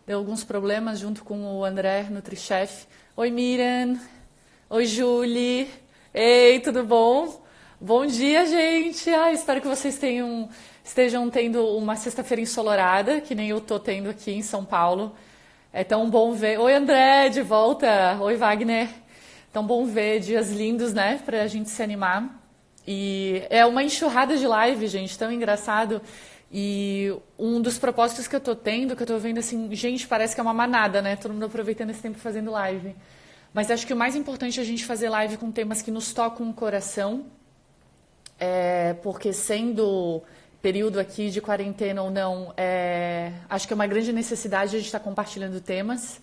Deu alguns problemas junto com o André, NutriChef. Oi, Miriam. Oi, Julie. Ei, tudo bom? Bom dia, gente. Espero que vocês estejam tendo uma sexta-feira ensolarada, que nem eu tô tendo aqui em São Paulo. É tão bom ver. Oi, André, de volta. Oi, Wagner. Tão bom ver dias lindos, né, pra gente se animar. E é uma enxurrada de live, gente, tão engraçado. E um dos propósitos que eu tô tendo, que eu tô vendo assim, gente, parece que é uma manada, né? Todo mundo aproveitando esse tempo fazendo live. Mas acho que o mais importante é a gente fazer live com temas que nos tocam o coração, porque sendo período aqui de quarentena ou não, acho que é uma grande necessidade a gente estar compartilhando temas.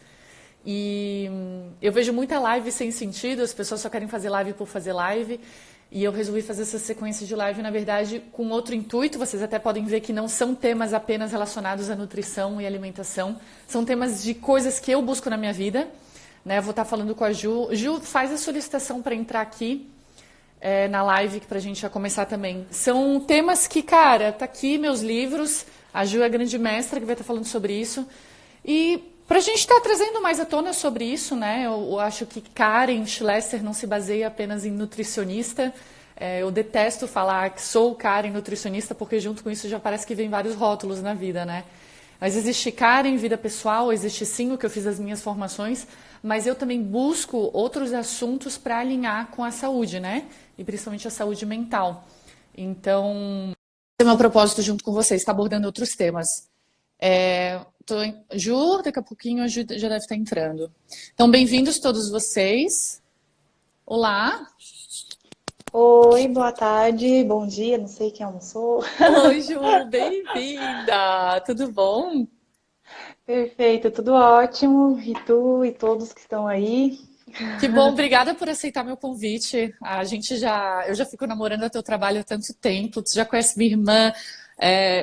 E eu vejo muita live sem sentido, as pessoas só querem fazer live por fazer live. E eu resolvi fazer essa sequência de live, na verdade, com outro intuito. Vocês até podem ver que não são temas apenas relacionados à nutrição e alimentação. São temas de coisas que eu busco na minha vida. Né? Eu vou estar falando com a Ju. Ju, faz a solicitação para entrar aqui na live, para a gente já começar também. São temas que, cara, tá aqui meus livros. A Ju é a grande mestra que vai estar falando sobre isso. E para a gente estar trazendo mais à tona sobre isso, né? Eu acho que Karen Schlesser não se baseia apenas em nutricionista. Eu detesto falar que sou Karen nutricionista, porque junto com isso já parece que vem vários rótulos na vida, né? Mas existe Karen, vida pessoal, existe sim o que eu fiz as minhas formações, mas eu também busco outros assuntos para alinhar com a saúde, né? E principalmente a saúde mental. Então, esse é o meu propósito junto com vocês, está abordando outros temas. Ju, daqui a pouquinho a Ju já deve estar entrando. Então, bem-vindos todos vocês. Olá. Oi, boa tarde, bom dia, não sei quem almoçou. Oi, Ju, bem-vinda. Tudo bom? Perfeito, tudo ótimo. E tu e todos que estão aí? Que bom, obrigada por aceitar meu convite. Eu já fico namorando a teu trabalho há tanto tempo, tu já conhece minha irmã.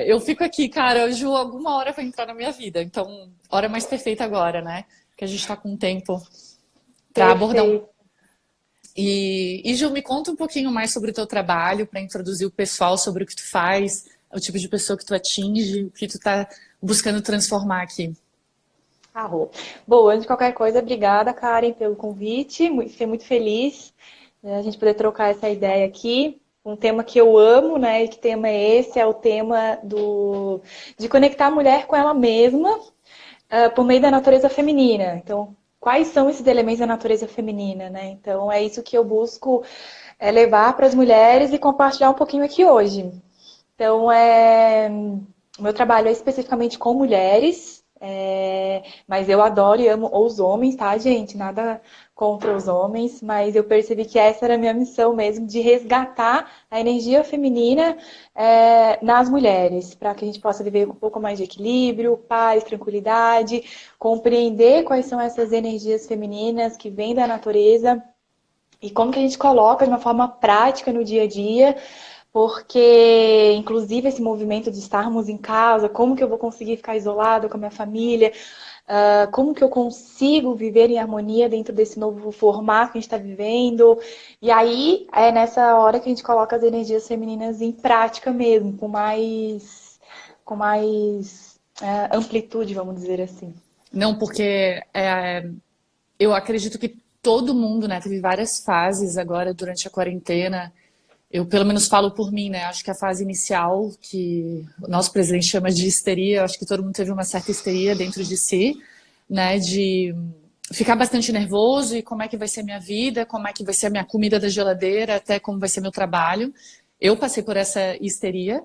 Eu fico aqui, cara, Ju, alguma hora vai entrar na minha vida. Então, hora mais perfeita agora, né? Que a gente tá com tempo para abordar um. Perfeito. E Ju, me conta um pouquinho mais sobre o teu trabalho, para introduzir o pessoal sobre o que tu faz, o tipo de pessoa que tu atinge, o que tu tá buscando transformar aqui. Arro. Bom, antes de qualquer coisa, obrigada, Karen, pelo convite. Fiquei muito feliz, né, a gente poder trocar essa ideia aqui. Um tema que eu amo, né? E que tema é esse? É o tema de conectar a mulher com ela mesma, por meio da natureza feminina. Então, quais são esses elementos da natureza feminina, né? Então, é isso que eu busco levar para as mulheres e compartilhar um pouquinho aqui hoje. Então, o meu trabalho é especificamente com mulheres, mas eu adoro e amo os homens, tá, gente? Nada contra os homens, mas eu percebi que essa era a minha missão mesmo, de resgatar a energia feminina nas mulheres, para que a gente possa viver com um pouco mais de equilíbrio, paz, tranquilidade, compreender quais são essas energias femininas que vêm da natureza e como que a gente coloca de uma forma prática no dia a dia, porque, inclusive, esse movimento de estarmos em casa, como que eu vou conseguir ficar isolada com a minha família, como que eu consigo viver em harmonia dentro desse novo formato que a gente está vivendo. E aí, é nessa hora que a gente coloca as energias femininas em prática mesmo, com mais amplitude, vamos dizer assim. Não, porque eu acredito que todo mundo, né, teve várias fases agora durante a quarentena. Eu, pelo menos, falo por mim, né? Acho que a fase inicial, que o nosso presidente chama de histeria, acho que todo mundo teve uma certa histeria dentro de si, né? De ficar bastante nervoso e como é que vai ser a minha vida, como é que vai ser a minha comida da geladeira, até como vai ser meu trabalho. Eu passei por essa histeria.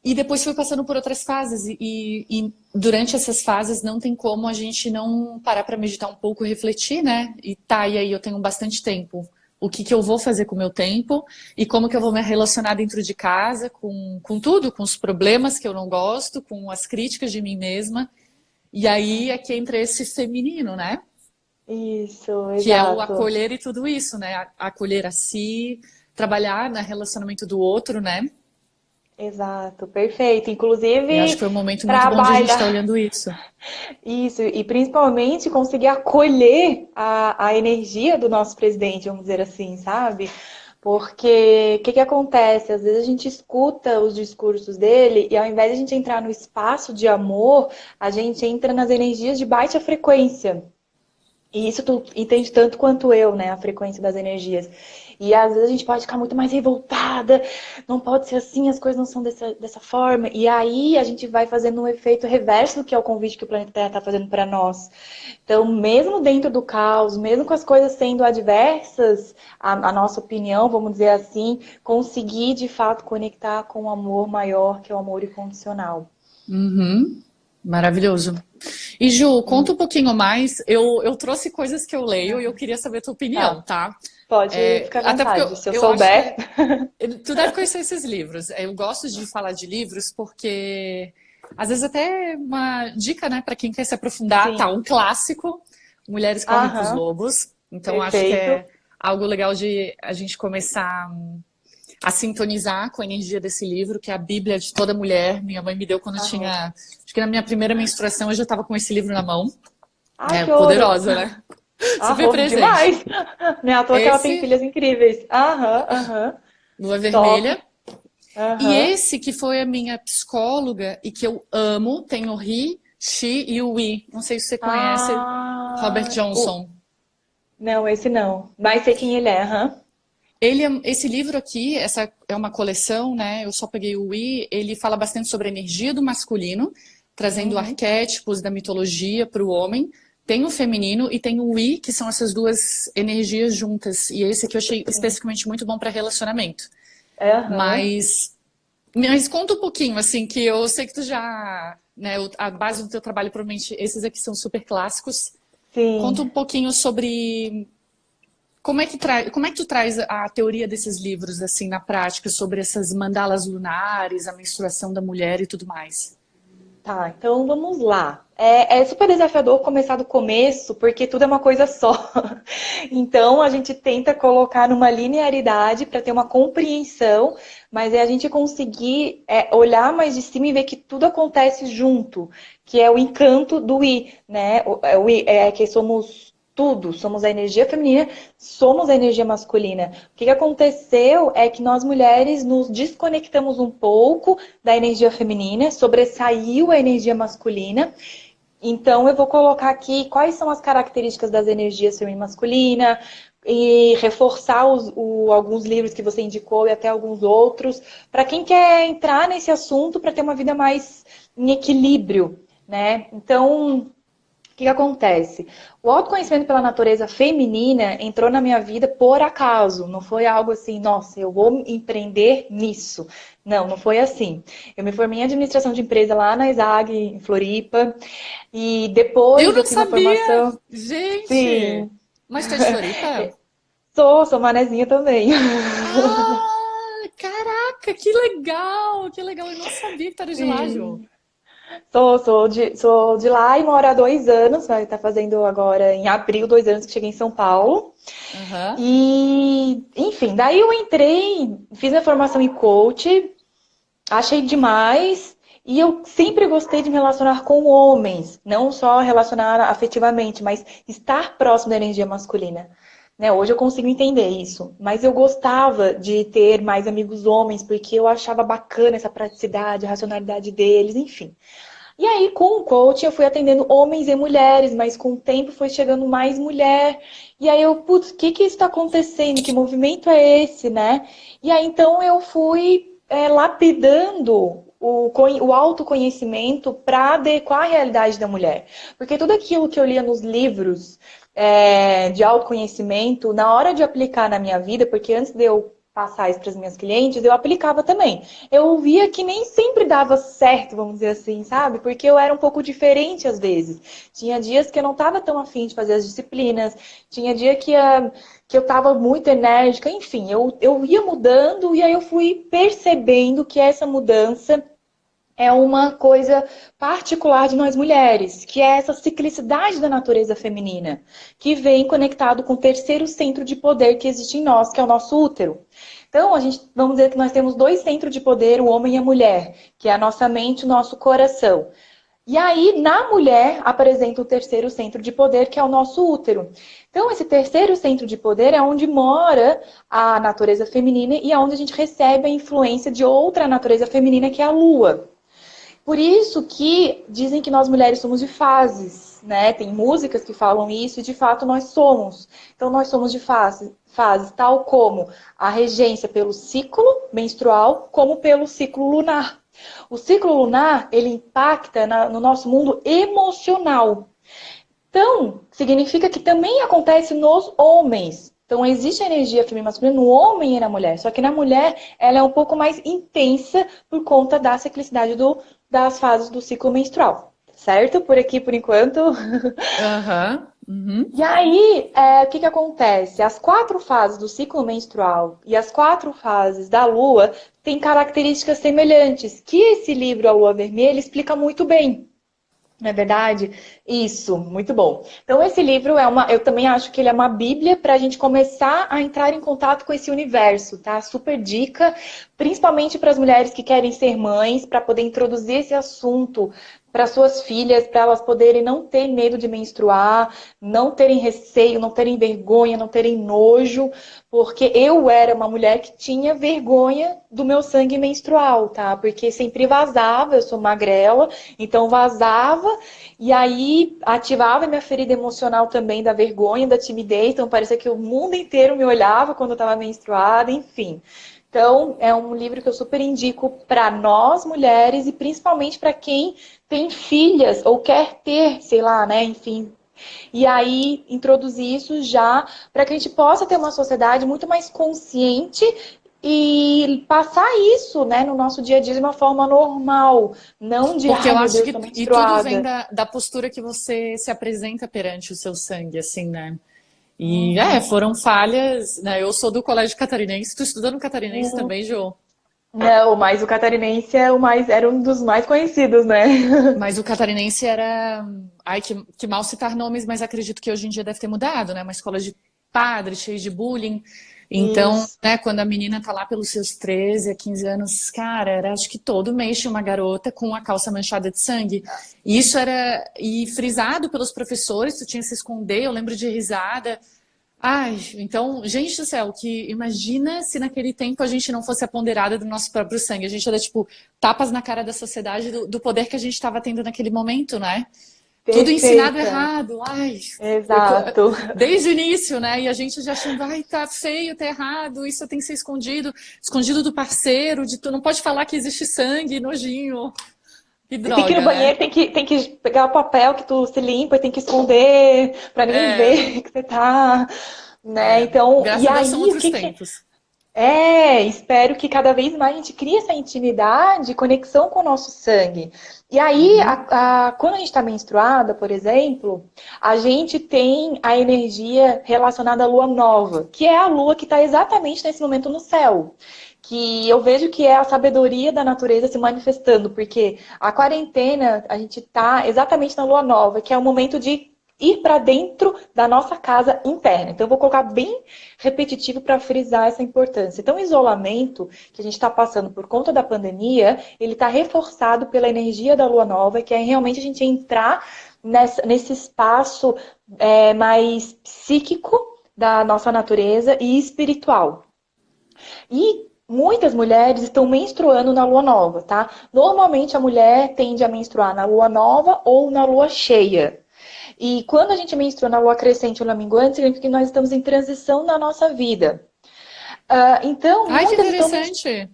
E depois fui passando por outras fases. E durante essas fases não tem como a gente não parar para meditar um pouco e refletir, né? E aí eu tenho bastante tempo. O que eu vou fazer com o meu tempo e como que eu vou me relacionar dentro de casa com tudo, com os problemas que eu não gosto, com as críticas de mim mesma. E aí é que entra esse feminino, né? Isso, Que é o exato. acolher e tudo isso, né? Acolher a si, trabalhar no relacionamento do outro, né? Exato, perfeito. E acho Inclusive, que foi um momento muito bom de a gente estar trabalhar olhando isso. isso, e principalmente conseguir acolher a energia do nosso presidente, vamos dizer assim, sabe? Porque o que que acontece? Às vezes a gente escuta os discursos dele e ao invés de a gente entrar no espaço de amor, a gente entra nas energias de baixa frequência. E isso tu entende tanto quanto eu, né? A frequência das energias. E às vezes a gente pode ficar muito mais revoltada, não pode ser assim, as coisas não são dessa forma. E aí a gente vai fazendo um efeito reverso do que é o convite que o planeta Terra está fazendo para nós. Então, mesmo dentro do caos, mesmo com as coisas sendo adversas, a nossa opinião, vamos dizer assim, conseguir de fato conectar com o amor maior, que é o amor incondicional. Uhum. Maravilhoso. E Ju, conta um pouquinho mais. Eu trouxe coisas que eu leio e eu queria saber a tua opinião, Tá, tá? pode ficar à Até porque vontade. Se eu eu acho souber. que tu deve conhecer esses livros. Eu gosto de falar de livros porque, às vezes, até uma dica, né, para quem quer se aprofundar, tá? Sim. Um clássico, Mulheres Correm com os Aham, Lobos. Então, acho que perfeito. é algo legal de a gente começar a sintonizar com a energia desse livro, que é a Bíblia de toda mulher. Minha mãe me deu quando eu Aham. tinha. Acho que na minha primeira menstruação eu já estava com esse livro na mão. Ai, É que ouro! poderosa, né? Super Arro, presente. demais! Não é à toa que ela tem Esse, filhas incríveis. Aham, aham. Lua Top. Vermelha. E Aham. esse que foi a minha psicóloga e que eu amo, tem o He, She e o We. Não sei se você conhece, Robert Ah, Johnson. não, esse não. Mas sei quem ele é, aham. Esse livro aqui, essa é uma coleção, né? Eu só peguei o We. Ele fala bastante sobre a energia do masculino, trazendo Uhum. arquétipos da mitologia para o homem. Tem o feminino e tem o We, que são essas duas energias juntas. E esse aqui eu achei Sim. especificamente muito bom para relacionamento. Aham. Mas conta um pouquinho, assim, que eu sei que tu já, né, a base do teu trabalho, provavelmente, esses aqui são super clássicos. Sim. Conta um pouquinho sobre como é que tu traz a teoria desses livros, assim, na prática, sobre essas mandalas lunares, a menstruação da mulher e tudo mais. Tá, então vamos lá. É super desafiador começar do começo, porque tudo é uma coisa só. Então a gente tenta colocar numa linearidade para ter uma compreensão, mas é a gente conseguir olhar mais de cima e ver que tudo acontece junto, que é o encanto do I, né? O I é que somos tudo, somos a energia feminina, somos a energia masculina. O que aconteceu é que nós mulheres nos desconectamos um pouco da energia feminina, sobressaiu a energia masculina. Então, eu vou colocar aqui quais são as características das energias feminina e masculina e reforçar alguns livros que você indicou e até alguns outros, para quem quer entrar nesse assunto para ter uma vida mais em equilíbrio, né? Então, o que acontece? O autoconhecimento pela natureza feminina entrou na minha vida por acaso. Não foi algo assim, nossa, eu vou empreender nisso. Não, não foi assim. Eu me formei em administração de empresa lá na ESAG, em Floripa. E Eu depois eu não fiz a sabia! formação. Gente! Sim, Mas tu é de Floripa? sou manezinha também. Ah, caraca, que legal! Que legal! Eu não sabia que tu era de lá, Ju. Sim. Sou de lá e moro há 2 anos. Vai estar fazendo agora, em abril, 2 anos que cheguei em São Paulo. Aham. E, enfim, daí eu entrei, fiz a formação em coach, achei demais. E eu sempre gostei de me relacionar com homens, não só relacionar afetivamente, mas estar próximo da energia masculina. Né? Hoje eu consigo entender isso, mas eu gostava de ter mais amigos homens, porque eu achava bacana essa praticidade, a racionalidade deles, enfim. E aí, com o coaching, eu fui atendendo homens e mulheres, mas com o tempo foi chegando mais mulher. E aí eu, putz, o que que está acontecendo? Que movimento é esse, né? E aí, então, eu fui lapidando o autoconhecimento para adequar a realidade da mulher. Porque tudo aquilo que eu lia nos livros de autoconhecimento, na hora de aplicar na minha vida, porque antes de eu passar isso para as minhas clientes, eu aplicava também. Eu via que nem sempre dava certo, vamos dizer assim, sabe? Porque eu era um pouco diferente às vezes. Tinha dias que eu não estava tão afim de fazer as disciplinas, tinha dia que eu estava muito enérgica, enfim, eu ia mudando e aí eu fui percebendo que essa mudança é uma coisa particular de nós mulheres, que é essa ciclicidade da natureza feminina, que vem conectado com o terceiro centro de poder que existe em nós, que é o nosso útero. Então, vamos dizer que nós temos dois centros de poder, o homem e a mulher, que é a nossa mente e o nosso coração. E aí, na mulher, apresenta o terceiro centro de poder, que é o nosso útero. Então, esse terceiro centro de poder é onde mora a natureza feminina e é onde a gente recebe a influência de outra natureza feminina, que é a lua. Por isso que dizem que nós mulheres somos de fases, né? Tem músicas que falam isso e de fato nós somos. Então nós somos de fases, tal como a regência pelo ciclo menstrual, como pelo ciclo lunar. O ciclo lunar, ele impacta no nosso mundo emocional. Então, significa que também acontece nos homens. Então, existe a energia feminina e masculina no homem e na mulher. Só que na mulher, ela é um pouco mais intensa por conta da ciclicidade das fases do ciclo menstrual. Certo? Por aqui, por enquanto. Aham. Uhum. E aí, o que acontece? As 4 fases do ciclo menstrual e as 4 fases da lua têm características semelhantes, que esse livro, A Lua Vermelha, explica muito bem. Não é verdade? Isso, muito bom. Então, esse livro eu também acho que ele é uma bíblia para a gente começar a entrar em contato com esse universo, tá? Super dica, principalmente para as mulheres que querem ser mães, para poder introduzir esse assunto para suas filhas, para elas poderem não ter medo de menstruar, não terem receio, não terem vergonha, não terem nojo, porque eu era uma mulher que tinha vergonha do meu sangue menstrual, tá? Porque sempre vazava, eu sou magrela, então vazava e aí ativava minha ferida emocional também da vergonha, da timidez, então parecia que o mundo inteiro me olhava quando eu estava menstruada, enfim. Então, é um livro que eu super indico para nós mulheres e principalmente para quem tem filhas ou quer ter, sei lá, né, enfim. E aí introduzir isso já para que a gente possa ter uma sociedade muito mais consciente e passar isso, né, no nosso dia a dia de uma forma normal, não de, Porque ai eu meu acho Deus, que estou e tudo vem menstruada. da postura que você se apresenta perante o seu sangue, assim, né? E Uhum. foram falhas, né? Eu sou do Colégio Catarinense, tu estudando no Catarinense Uhum. também, Jô? Não, mas o catarinense era um dos mais conhecidos, né? Mas o Catarinense era. Ai, que mal citar nomes, mas acredito que hoje em dia deve ter mudado, né? Uma escola de padre, cheia de bullying. Então, Isso. né, quando a menina tá lá pelos seus 13 a 15 anos, cara, era acho que todo mês tinha uma garota com a calça manchada de sangue. E isso era. E frisado pelos professores, tu tinha que se esconder, eu lembro de risada. Ai, então, gente do céu, que imagina se naquele tempo a gente não fosse aponderada do nosso próprio sangue. A gente era, tipo, tapas na cara da sociedade do poder que a gente estava tendo naquele momento, né? Tudo ensinado Perfeita. errado, ai, Exato. desde o início, né? E a gente já achando, ai, tá feio, tá errado, isso tem que ser escondido, escondido do parceiro, de tu não pode falar que existe sangue, nojinho. Que Tem que ir no droga, né? banheiro, tem que pegar o papel que tu se limpa e tem que esconder pra ninguém É, ver que você tá, né? Então, graças e a Deus são aí, outros tempos. espero que cada vez mais a gente crie essa intimidade, conexão com o nosso sangue. E aí, Uhum. quando a gente está menstruada, por exemplo, a gente tem a energia relacionada à lua nova, que é a lua que está exatamente nesse momento no céu. Que eu vejo que é a sabedoria da natureza se manifestando, porque a quarentena a gente está exatamente na lua nova, que é o momento de ir para dentro da nossa casa interna. Então, eu vou colocar bem repetitivo para frisar essa importância. Então, o isolamento que a gente está passando por conta da pandemia, ele está reforçado pela energia da lua nova, que é realmente a gente entrar nesse espaço mais psíquico da nossa natureza e espiritual. E muitas mulheres estão menstruando na lua nova, tá? Normalmente a mulher tende a menstruar na lua nova ou na lua cheia. E quando a gente menstrua na lua crescente ou na minguante, significa que nós estamos em transição na nossa vida. Então, Ai, que muitas estão interessante.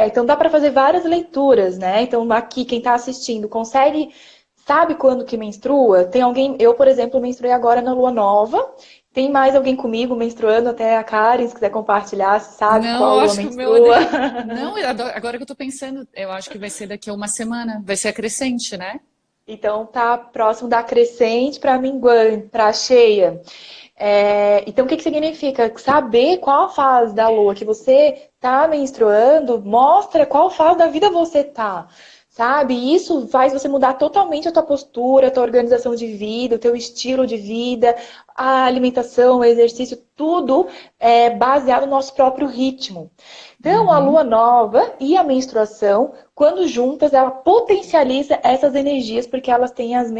então dá para fazer várias leituras, né? Então, aqui, quem está assistindo, sabe quando que menstrua? Tem alguém, eu, por exemplo, menstruei agora na lua nova. Tem mais alguém comigo menstruando, até a Karen, se quiser compartilhar, se sabe Não, qual eu lua acho que o meu menstrua. Não, agora que eu tô pensando, eu acho que vai ser daqui a uma semana. Vai ser a crescente, né? Então, tá próximo da crescente para minguante, para cheia. Então, o que que significa? Saber qual fase da lua que você tá menstruando mostra qual fase da vida você tá, sabe? E isso faz você mudar totalmente a tua postura, a tua organização de vida, o teu estilo de vida, a alimentação, o exercício, tudo baseado no nosso próprio ritmo. Então, a Uhum. lua nova e a menstruação, quando juntas, ela potencializa essas energias, porque elas têm as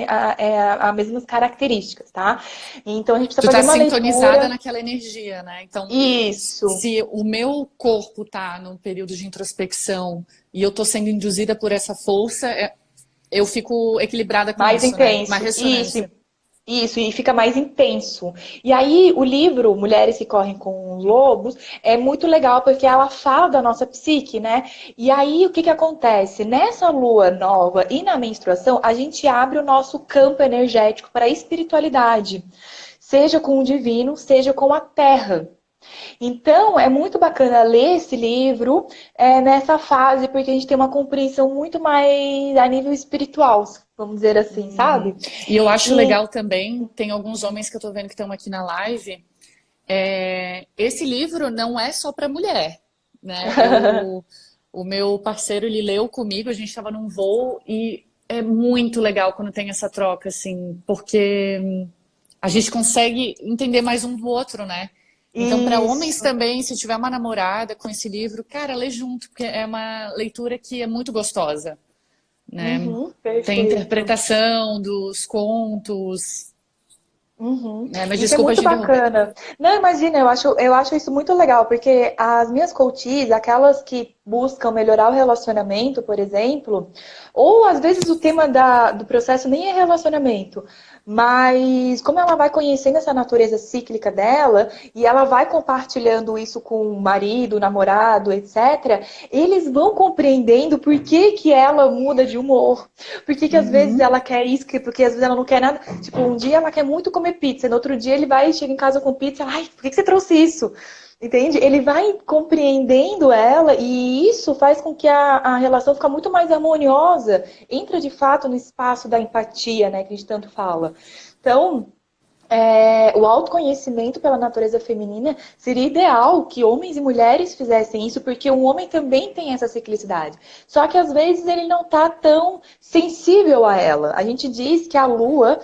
mesmas características, tá? Então, a gente precisa Tu fazer tá uma sintonizada leitura. naquela energia, né? Então, Isso, se o meu corpo tá num período de introspecção e eu tô sendo induzida por essa força, eu fico equilibrada com mais isso, né? Uma intenso. ressonância. Isso, e fica mais intenso. E aí, o livro Mulheres que Correm com os Lobos é muito legal porque ela fala da nossa psique, né? E aí, o que que acontece? Nessa lua nova e na menstruação, a gente abre o nosso campo energético para a espiritualidade, seja com o divino, seja com a terra. Então, é muito bacana ler esse livro nessa fase, porque a gente tem uma compreensão muito mais a nível espiritual, vamos dizer assim, Uhum. sabe? E eu acho E legal também, tem alguns homens que eu tô vendo que estão aqui na live. Esse livro não é só para mulher, né? O meu parceiro, ele leu comigo, a gente estava num voo e é muito legal quando tem essa troca, assim, porque a gente consegue entender mais um do outro, né? Então, para homens isso. também, se tiver uma namorada com esse livro, cara, lê junto, porque é uma leitura que é muito gostosa, né? Uhum, Tem perfeito. interpretação dos contos, Uhum. né? Mas Isso é desculpa muito te interromper. bacana. Não, imagina, eu acho isso muito legal, porque as minhas coaches, aquelas que buscam melhorar o relacionamento, por exemplo, ou às vezes o tema do processo nem é relacionamento, mas como ela vai conhecendo essa natureza cíclica dela e ela vai compartilhando isso com o marido, o namorado, etc., eles vão compreendendo por que que ela muda de humor, por que que às vezes Uhum. ela quer isso, porque às vezes ela não quer nada. Tipo, um dia ela quer muito comer pizza, no outro dia ele vai e chega em casa com pizza, ai, por que que você trouxe isso? Entende? Ele vai compreendendo ela e isso faz com que a relação fique muito mais harmoniosa. Entra de fato no espaço da empatia, né, que a gente tanto fala. Então, o autoconhecimento pela natureza feminina seria ideal que homens e mulheres fizessem isso, porque o homem também tem essa ciclicidade. Só que às vezes ele não está tão sensível a ela. A gente diz que a lua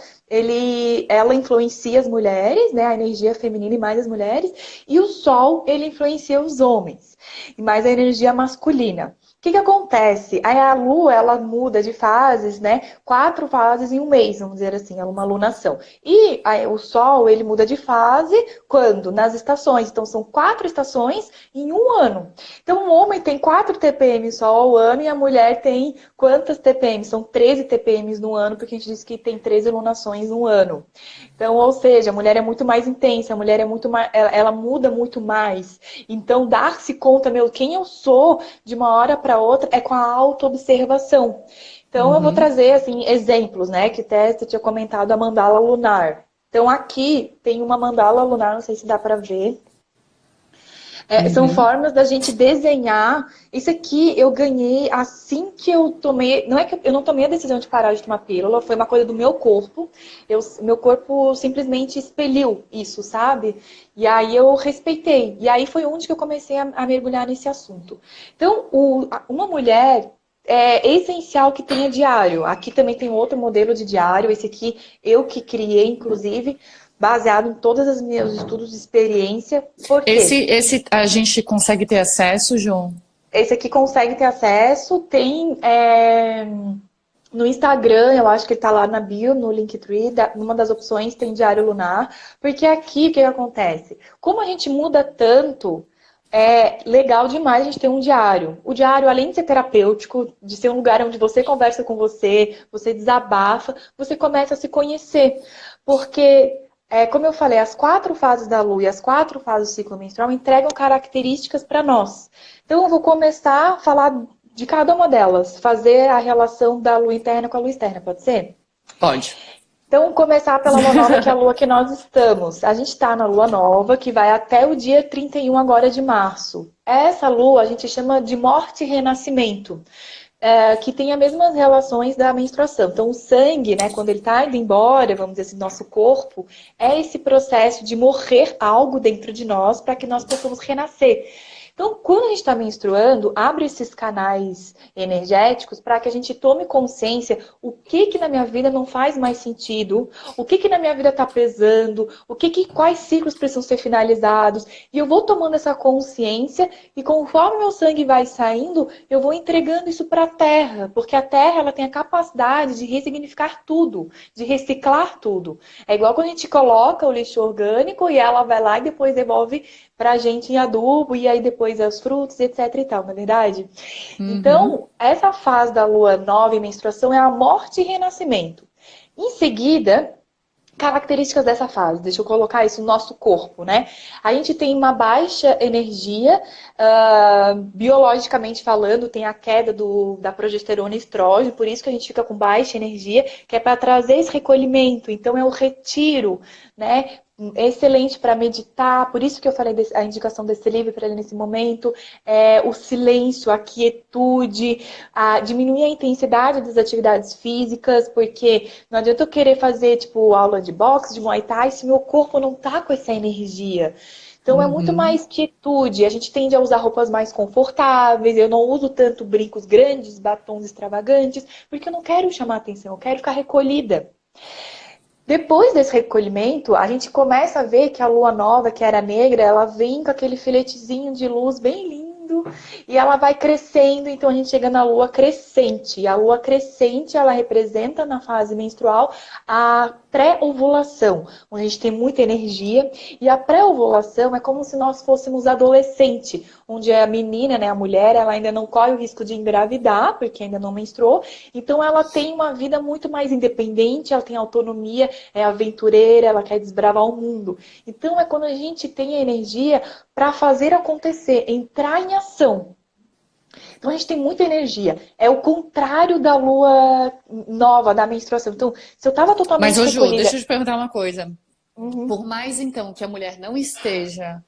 ela influencia as mulheres, né, a energia feminina e mais as mulheres, e o sol ele influencia os homens, e mais a energia masculina. O que que acontece? Aí a lua, ela muda de fases, né? 4 fases em um mês, vamos dizer assim, é uma alunação. E aí, o Sol, ele muda de fase quando? Nas estações. Então, são 4 estações em um ano. Então, o homem tem 4 TPM só ao ano e a mulher tem quantas TPM? São 13 TPMs no ano, porque a gente diz que tem 13 alunações no ano. Então, ou seja, a mulher é muito mais intensa, a mulher é muito mais, ela muda muito mais. Então, dar-se conta, meu, quem eu sou de uma hora para outra é com a autoobservação. Então, eu vou Uhum. trazer assim exemplos, né? Que até você tinha comentado a mandala lunar. Então, aqui tem uma mandala lunar, não sei se dá para ver. São Uhum. formas da gente desenhar. Isso aqui eu ganhei assim que eu tomei. Não é que eu não tomei a decisão de parar de tomar pílula, foi uma coisa do meu corpo. Meu corpo simplesmente expeliu isso, sabe? E aí eu respeitei. E aí foi onde que eu comecei a mergulhar nesse assunto. Então, uma mulher é essencial que tenha diário. Aqui também tem outro modelo de diário. Esse aqui eu que criei, inclusive, baseado em todos os meus estudos de experiência. Por quê? Esse a gente consegue ter acesso, João? Esse aqui consegue ter acesso, tem no Instagram, eu acho que ele tá lá na bio, no Linktree, numa das opções tem Diário Lunar, porque aqui o que acontece? Como a gente muda tanto, é legal demais a gente ter um diário. O diário, além de ser terapêutico, de ser um lugar onde você conversa com você desabafa, você começa a se conhecer. Porque, como eu falei, as 4 fases da lua e as 4 fases do ciclo menstrual entregam características para nós. Então, eu vou começar a falar de cada uma delas, fazer a relação da lua interna com a lua externa, pode ser? Pode. Então, começar pela lua nova, que é a lua que nós estamos. A gente está na lua nova, que vai até o dia 31 agora de março. Essa lua a gente chama de morte e renascimento, que tem as mesmas relações da menstruação. Então, o sangue, né, quando ele está indo embora, vamos dizer assim, nosso corpo, é esse processo de morrer algo dentro de nós para que nós possamos renascer. Então, quando a gente está menstruando, abre esses canais energéticos para que a gente tome consciência o que na minha vida não faz mais sentido, o que na minha vida está pesando, quais ciclos precisam ser finalizados. E eu vou tomando essa consciência e conforme meu sangue vai saindo, eu vou entregando isso para a Terra, porque a Terra ela tem a capacidade de ressignificar tudo, de reciclar tudo. É igual quando a gente coloca o lixo orgânico e ela vai lá e depois devolve pra gente em adubo e aí depois é os frutos, etc e tal, não é verdade? Uhum. Então, essa fase da lua nova em menstruação é a morte e renascimento. Em seguida, características dessa fase, deixa eu colocar isso no nosso corpo, né? A gente tem uma baixa energia, biologicamente falando, tem a queda da progesterona e estrógeno, por isso que a gente fica com baixa energia, que é para trazer esse recolhimento, então é o retiro, né? Excelente para meditar, por isso que eu falei a indicação desse livro para ler nesse momento, o silêncio, a quietude, diminuir a intensidade das atividades físicas, porque não adianta eu querer fazer, tipo, aula de boxe, de Muay Thai, se meu corpo não tá com essa energia. Então é muito Uhum. mais quietude. A gente tende a usar roupas mais confortáveis. Eu não uso tanto brincos grandes, batons extravagantes, porque eu não quero chamar atenção, eu quero ficar recolhida. Depois desse recolhimento, a gente começa a ver que a lua nova, que era negra, ela vem com aquele filetezinho de luz bem lindo e ela vai crescendo, então a gente chega na lua crescente. E a lua crescente, ela representa na fase menstrual a pré-ovulação, onde a gente tem muita energia, e a pré-ovulação é como se nós fôssemos adolescente, onde a menina, né, a mulher, ela ainda não corre o risco de engravidar, porque ainda não menstruou, então ela tem uma vida muito mais independente, ela tem autonomia, é aventureira, ela quer desbravar o mundo. Então é quando a gente tem a energia para fazer acontecer, entrar em ação. Então a gente tem muita energia. É o contrário da lua nova, da menstruação. Então, se eu estava Mas, totalmente ô Ju, recolhida. deixa eu te perguntar uma coisa. Uhum. Por mais então que a mulher não esteja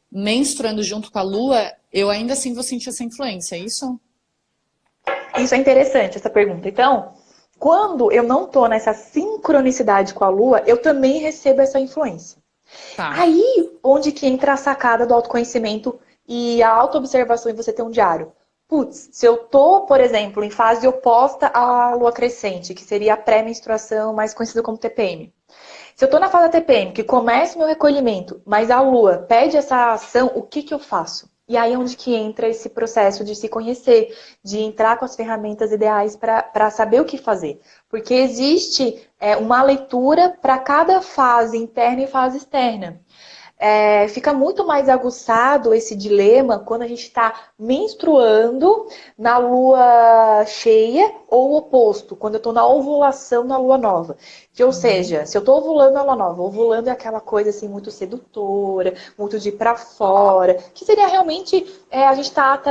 menstruando junto com a lua, eu ainda assim vou sentir essa influência, é isso? Isso é interessante, essa pergunta. Então, quando eu não estou nessa sincronicidade com a lua, eu também recebo essa influência. Tá. Aí, onde que entra a sacada do autoconhecimento e a autoobservação e você ter um diário? Putz, se eu tô, por exemplo, em fase oposta à lua crescente, que seria a pré-menstruação, mais conhecida como TPM. Se eu tô na fase da TPM, que começa o meu recolhimento, mas a lua pede essa ação, o que eu faço? E aí é onde que entra esse processo de se conhecer, de entrar com as ferramentas ideais para saber o que fazer. Porque existe uma leitura para cada fase interna e fase externa. Fica muito mais aguçado esse dilema quando a gente está menstruando na lua cheia ou o oposto, quando eu estou na ovulação na lua nova. Ou Uhum. seja, se eu estou ovulando na lua nova, ovulando é aquela coisa assim muito sedutora, muito de ir para fora, que seria realmente a gente tá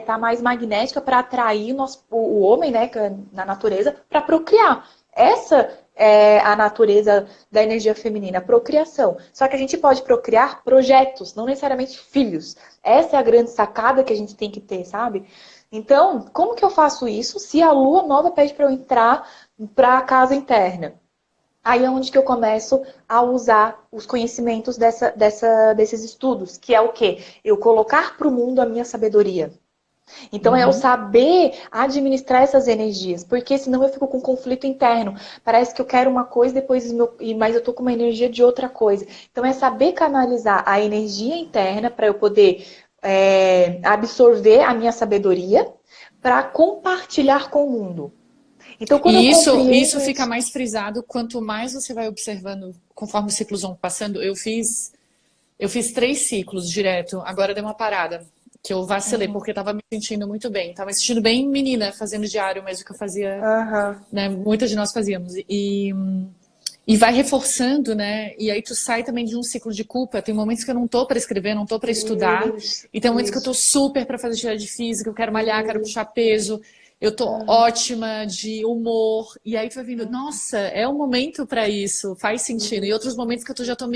tá mais magnética para atrair o homem, né, na natureza, para procriar. Essa é a natureza da energia feminina, a procriação. Só que a gente pode procriar projetos, não necessariamente filhos. Essa é a grande sacada que a gente tem que ter, sabe? Então, como que eu faço isso se a lua nova pede para eu entrar para a casa interna? Aí é onde que eu começo a usar os conhecimentos desses estudos, que é o quê? Eu colocar para o mundo a minha sabedoria. Então é eu Uhum. saber administrar essas energias, porque senão eu fico com conflito interno. Parece que eu quero uma coisa depois mas eu tô com uma energia de outra coisa. Então é saber canalizar a energia interna para eu poder absorver a minha sabedoria para compartilhar com o mundo. Então quando eu E isso compreendo fica isso, mais frisado quanto mais você vai observando conforme os ciclos vão passando. Eu fiz 3 ciclos direto, agora deu uma parada, que eu vacilei, uhum, porque eu tava me sentindo muito bem. Tava me sentindo bem menina, fazendo diário mesmo que eu fazia, aham, né? Muitas de nós fazíamos. E vai reforçando, né? E aí tu sai também de um ciclo de culpa. Tem momentos que eu não tô para escrever, não tô para estudar. isso, E tem momentos que eu tô isso, super para fazer atividade física, eu quero malhar, quero puxar isso, peso. Eu tô aham, ótima de humor. E aí tu vai vindo, nossa, é o momento para isso, faz sentido. E outros momentos que eu já tô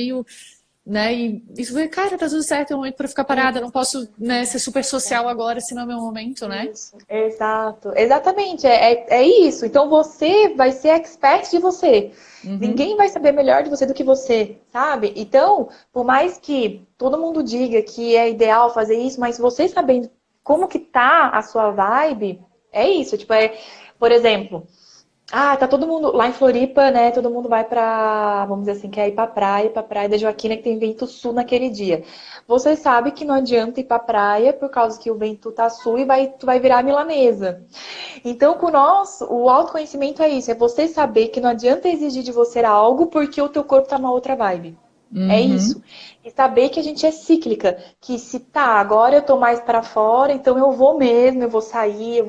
né? E isso foi, cara, tá tudo certo, é um momento pra ficar parada, eu não posso, né, ser super social agora, se não é meu momento, né? Isso, exato, exatamente, é isso. Então você vai ser expert de você. Uhum, Ninguém vai saber melhor de você do que você, sabe? Então, por mais que todo mundo diga que é ideal fazer isso, mas você sabendo como que tá a sua vibe, é isso. Tipo, por exemplo, tá todo mundo lá em Floripa, né? Todo mundo vai pra, vamos dizer assim, quer ir pra praia da Joaquina, que tem vento sul naquele dia. Você sabe que não adianta ir pra praia por causa que o vento tá sul e tu vai virar milanesa. Então, com nós, o autoconhecimento é isso, é você saber que não adianta exigir de você algo porque o teu corpo tá numa outra vibe. É uhum, isso. E saber que a gente é cíclica, que se agora eu tô mais para fora, então eu vou mesmo, eu vou sair, eu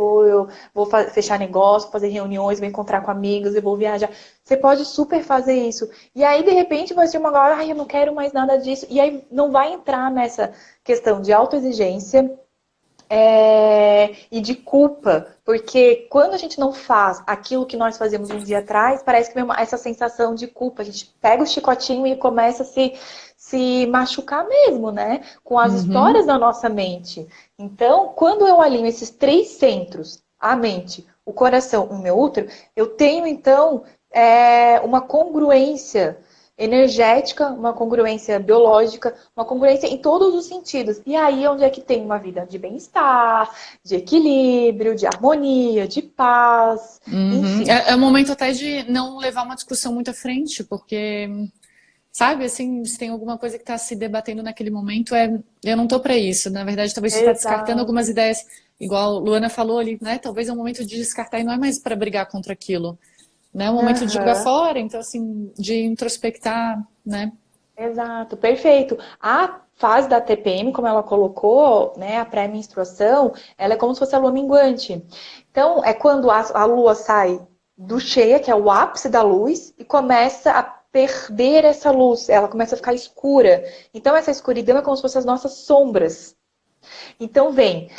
vou fechar negócio, fazer reuniões, vou encontrar com amigos, eu vou viajar. Você pode super fazer isso. E aí, de repente, vai ser uma hora, ai, eu não quero mais nada disso. E aí não vai entrar nessa questão de autoexigência, e de culpa, porque quando a gente não faz aquilo que nós fazemos um dia atrás, parece que vem essa sensação de culpa. A gente pega o chicotinho e começa a se machucar mesmo, né? Com as histórias uhum, da nossa mente. Então, quando eu alinho esses três centros, a mente, o coração, o meu útero, eu tenho então uma congruência energética, uma congruência biológica, uma congruência em todos os sentidos. E aí é onde é que tem uma vida de bem-estar, de equilíbrio, de harmonia, de paz, uhum. enfim. É o momento até de não levar uma discussão muito à frente, porque, sabe, assim, se tem alguma coisa que está se debatendo naquele momento, eu não tô para isso. Na verdade, talvez você está descartando Exato. algumas ideias, igual Luana falou ali, né? Talvez é um momento de descartar e não é mais para brigar contra aquilo, né? É um momento de jogar Aham. fora, então, assim, de introspectar, né? Exato, perfeito. A fase da TPM, como ela colocou, né, a pré-menstruação, ela é como se fosse a lua minguante. Então, é quando a lua sai do cheia, que é o ápice da luz, e começa a perder essa luz, ela começa a ficar escura. Então, essa escuridão é como se fossem as nossas sombras. Então, vem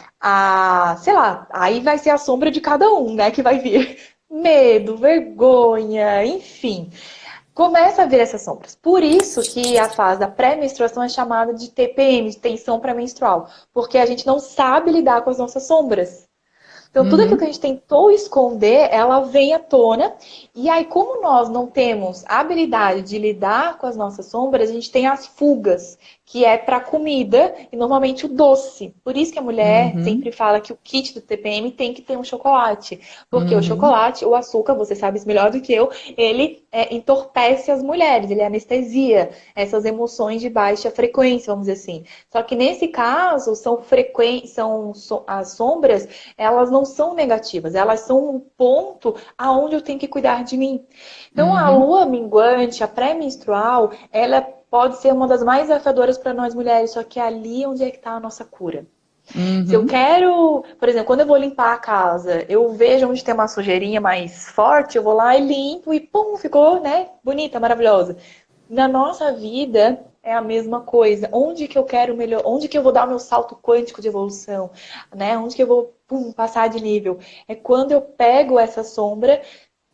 sei lá, aí vai ser a sombra de cada um, né, que vai vir. Medo, vergonha, enfim. Começa a vir essas sombras. Por isso que a fase da pré-menstruação é chamada de TPM, de tensão pré-menstrual, porque a gente não sabe lidar com as nossas sombras. Então, tudo aquilo que a Uhum, gente tentou esconder, ela vem à tona. E aí, como nós não temos a habilidade de lidar com as nossas sombras, a gente tem as fugas, que é para comida e normalmente o doce. Por isso que a mulher uhum, sempre fala que o kit do TPM tem que ter um chocolate. Porque o uhum, chocolate, o açúcar, você sabe isso melhor do que eu, ele entorpece as mulheres, ele anestesia essas emoções de baixa frequência, vamos dizer assim. Só que nesse caso, as sombras, elas não são negativas, elas são um ponto aonde eu tenho que cuidar de mim. Então, a uhum, lua minguante, a pré-menstrual, ela pode ser uma das mais desafiadoras para nós mulheres, só que é ali onde é que está a nossa cura. Se eu uhum, quero, por exemplo, quando eu vou limpar a casa, eu vejo onde tem uma sujeirinha mais forte, eu vou lá e limpo e pum, ficou, né, bonita, maravilhosa. Na nossa vida é a mesma coisa. Onde que eu quero melhor? Onde que eu vou dar o meu salto quântico de evolução, né? Onde que eu vou passar de nível? É quando eu pego essa sombra,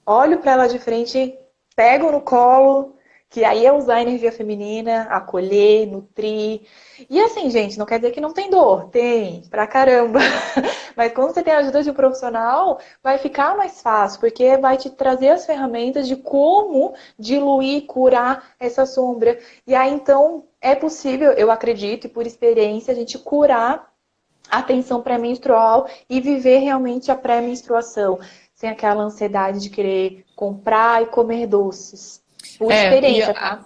olho para ela de frente, pego no colo, que aí é usar a energia feminina, acolher, nutrir. E assim, gente, não quer dizer que não tem dor, tem, pra caramba. Mas quando você tem a ajuda de um profissional, vai ficar mais fácil, porque vai te trazer as ferramentas de como diluir, curar essa sombra. E aí então é possível, eu acredito, e por experiência, a gente curar a tensão pré-menstrual e viver realmente a pré-menstruação, sem aquela ansiedade de querer comprar e comer doces. Por E experiência, tá?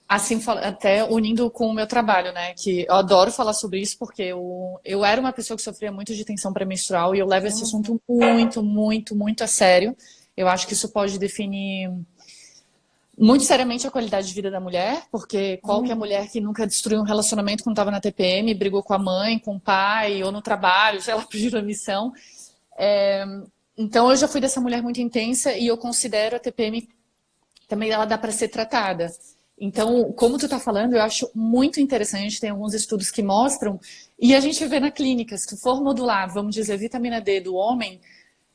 assim, até unindo com o meu trabalho, né? Que eu adoro falar sobre isso porque eu era uma pessoa que sofria muito de tensão pré-menstrual e eu levo esse assunto muito, muito, muito a sério. Eu acho que isso pode definir muito seriamente a qualidade de vida da mulher, porque qualquer Uhum. mulher que nunca destruiu um relacionamento quando estava na TPM, brigou com a mãe, com o pai, ou no trabalho, sei lá, pediu a missão. Então eu já fui dessa mulher muito intensa e eu considero a TPM também ela dá para ser tratada. Então, como tu está falando, eu acho muito interessante, tem alguns estudos que mostram, e a gente vê na clínica, se tu for modular, vamos dizer, vitamina D do homem,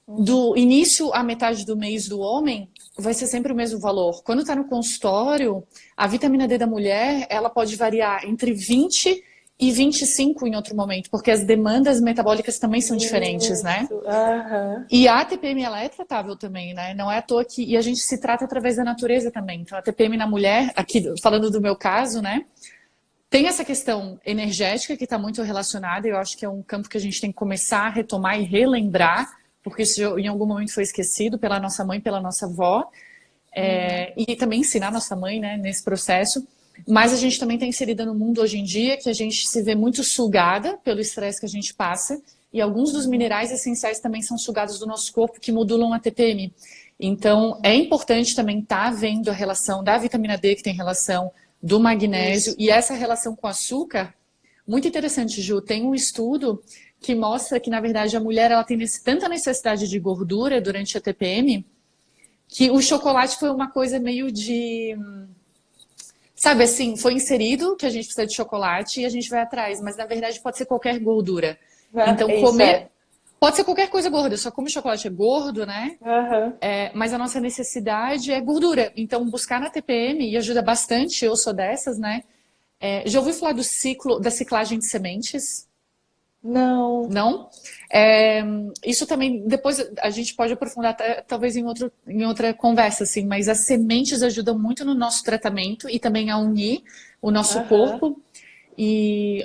do início à metade do mês do homem, vai ser sempre o mesmo valor. Quando está no consultório, a vitamina D da mulher, ela pode variar entre 20 e 25 em outro momento, porque as demandas metabólicas também são diferentes, né? Isso. Aham. E a TPM, ela é tratável também, né? Não é à toa que... E a gente se trata através da natureza também. Então, a TPM na mulher, aqui falando do meu caso, né? Tem essa questão energética que está muito relacionada, e eu acho que é um campo que a gente tem que começar a retomar e relembrar, porque isso em algum momento foi esquecido pela nossa mãe, pela nossa avó, e também ensinar nossa mãe, né, nesse processo. Mas a gente também está inserida no mundo hoje em dia que a gente se vê muito sugada pelo estresse que a gente passa, e alguns dos minerais essenciais também são sugados do nosso corpo que modulam a TPM. Então, é importante também estar vendo a relação da vitamina D, que tem relação do magnésio, Isso. e essa relação com o açúcar, muito interessante, Ju. Tem um estudo que mostra que, na verdade, a mulher ela tem tanta necessidade de gordura durante a TPM, que o chocolate foi uma coisa meio de... Sabe assim, foi inserido que a gente precisa de chocolate e a gente vai atrás, mas na verdade pode ser qualquer gordura. Então, Isso comer... é. Pode ser qualquer coisa gorda, só como o chocolate é gordo, né? Aham. Mas a nossa necessidade é gordura. Então, buscar na TPM e ajuda bastante, eu sou dessas, né? Já ouviu falar do ciclo, da ciclagem de sementes? Não. Não? Isso também, depois a gente pode aprofundar talvez em outra conversa, assim, mas as sementes ajudam muito no nosso tratamento e também a unir o nosso Aham. corpo.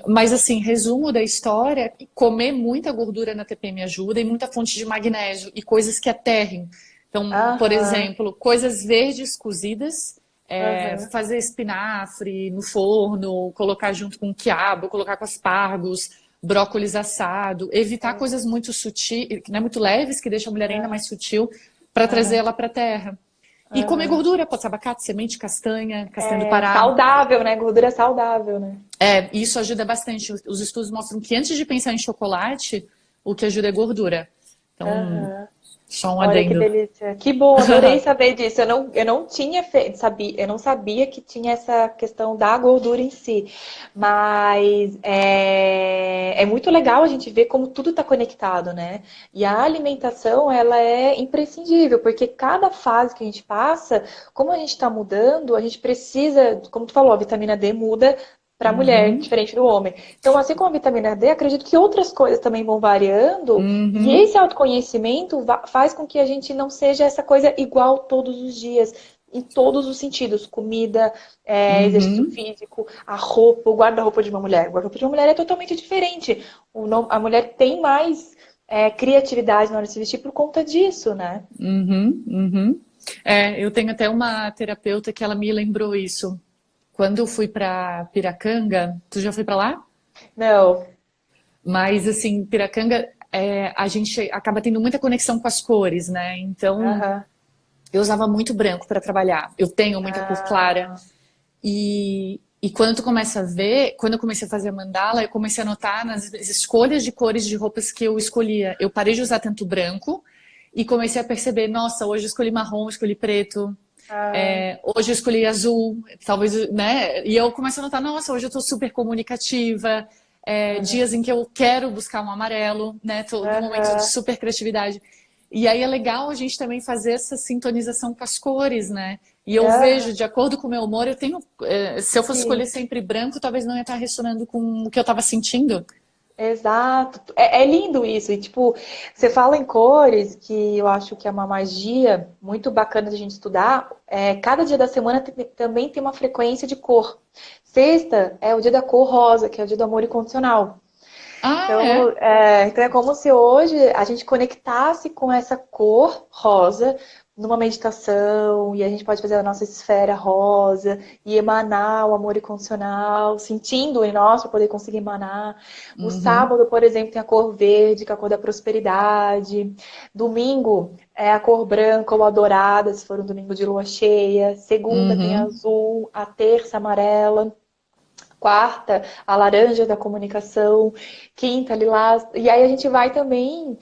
Mas assim, resumo da história, comer muita gordura na TPM ajuda e muita fonte de magnésio e coisas que aterrem. Então, por Aham. exemplo, coisas verdes cozidas, Aham. fazer espinafre no forno, colocar junto com quiabo, colocar com aspargos, brócolis assado, evitar coisas muito sutis, né, muito leves, que deixam a mulher ainda mais sutil, para trazer Aham. ela para a terra. E comer Aham. gordura, pode ser abacate, semente, castanha do É Pará. saudável, né? Gordura saudável, né? Isso ajuda bastante. Os estudos mostram que antes de pensar em chocolate, o que ajuda é gordura. Então, Aham. só um Olha que adendo. delícia. Que bom, adorei saber disso. Eu não tinha sabia, eu não sabia que tinha essa questão da gordura em si. Mas é muito legal a gente ver como tudo está conectado, né? E a alimentação, ela é imprescindível, porque cada fase que a gente passa, como a gente está mudando, a gente precisa, como tu falou, a vitamina D muda para a mulher, Uhum, diferente do homem. Então, assim como a vitamina D, acredito que outras coisas também vão variando, e uhum, esse autoconhecimento faz com que a gente não seja essa coisa igual todos os dias, em todos os sentidos. Comida, exercício uhum, físico, a roupa, o guarda-roupa de uma mulher. O guarda-roupa de uma mulher é totalmente diferente. A mulher tem mais criatividade na hora de se vestir por conta disso, né? uhum, uhum. Eu tenho até uma terapeuta que ela me lembrou isso. Quando eu fui para Piracanga, tu já foi para lá? Não. Mas assim, Piracanga, a gente acaba tendo muita conexão com as cores, né? Então, Aham. eu usava muito branco para trabalhar. Eu tenho muita cor clara. Ah, E quando tu começa a ver, quando eu comecei a fazer a mandala, eu comecei a notar nas escolhas de cores de roupas que eu escolhia. Eu parei de usar tanto branco e comecei a perceber, nossa, hoje eu escolhi marrom, escolhi preto, ah, hoje eu escolhi azul, talvez, né? E eu comecei a notar, nossa, hoje eu tô super comunicativa, aham, dias em que eu quero buscar um amarelo, né? Tô num momento de aham. super criatividade. E aí é legal a gente também fazer essa sintonização com as cores, né? E eu Aham. vejo, de acordo com o meu humor, eu tenho. Se eu fosse escolher Sim. sempre branco, talvez não ia estar ressonando com o que eu estava sentindo. Exato. É lindo isso. E, tipo, você fala em cores, que eu acho que é uma magia muito bacana de a gente estudar. Cada dia da semana também tem uma frequência de cor. Sexta é o dia da cor rosa, que é o dia do amor incondicional. Ah, Então, é? então é como se hoje a gente conectasse com essa cor rosa numa meditação, e a gente pode fazer a nossa esfera rosa e emanar o amor incondicional, sentindo em nós para poder conseguir emanar. O Uhum, sábado, por exemplo, tem a cor verde, que é a cor da prosperidade. Domingo é a cor branca ou a dourada, se for um domingo de lua cheia. Segunda tem a uhum, azul, a terça amarela. Quarta, a laranja da comunicação, quinta, lilás. E aí a gente vai também.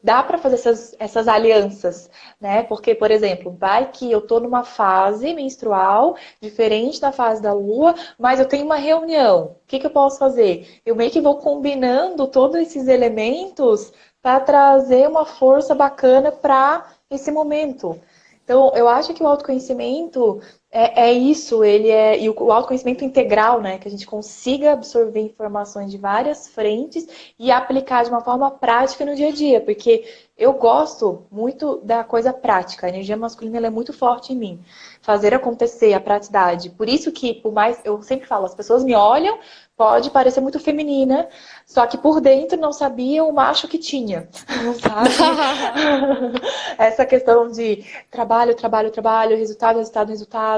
Dá para fazer essas alianças, né? Porque, por exemplo, vai que eu tô numa fase menstrual diferente da fase da lua, mas eu tenho uma reunião. O que eu posso fazer? Eu meio que vou combinando todos esses elementos para trazer uma força bacana para esse momento. Então, eu acho que o autoconhecimento é isso, e o autoconhecimento integral, né? Que a gente consiga absorver informações de várias frentes e aplicar de uma forma prática no dia a dia, porque eu gosto muito da coisa prática, a energia masculina ela é muito forte em mim. Fazer acontecer a praticidade. Por isso que, por mais, eu sempre falo, as pessoas me olham, pode parecer muito feminina, só que por dentro não sabia o macho que tinha, sabe? Essa questão de trabalho, trabalho, trabalho, resultado, resultado, resultado.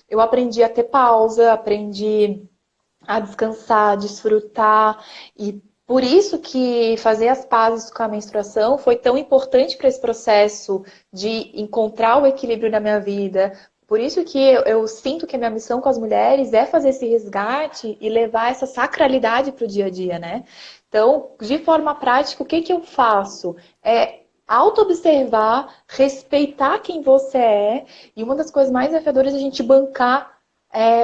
Eu aprendi a ter pausa, aprendi a descansar, desfrutar e por isso que fazer as pazes com a menstruação foi tão importante para esse processo de encontrar o equilíbrio na minha vida. Por isso que eu sinto que a minha missão com as mulheres é fazer esse resgate e levar essa sacralidade para o dia a dia, né? Então, de forma prática, o que que eu faço? É auto-observar, respeitar quem você é, e uma das coisas mais desafiadoras é a gente bancar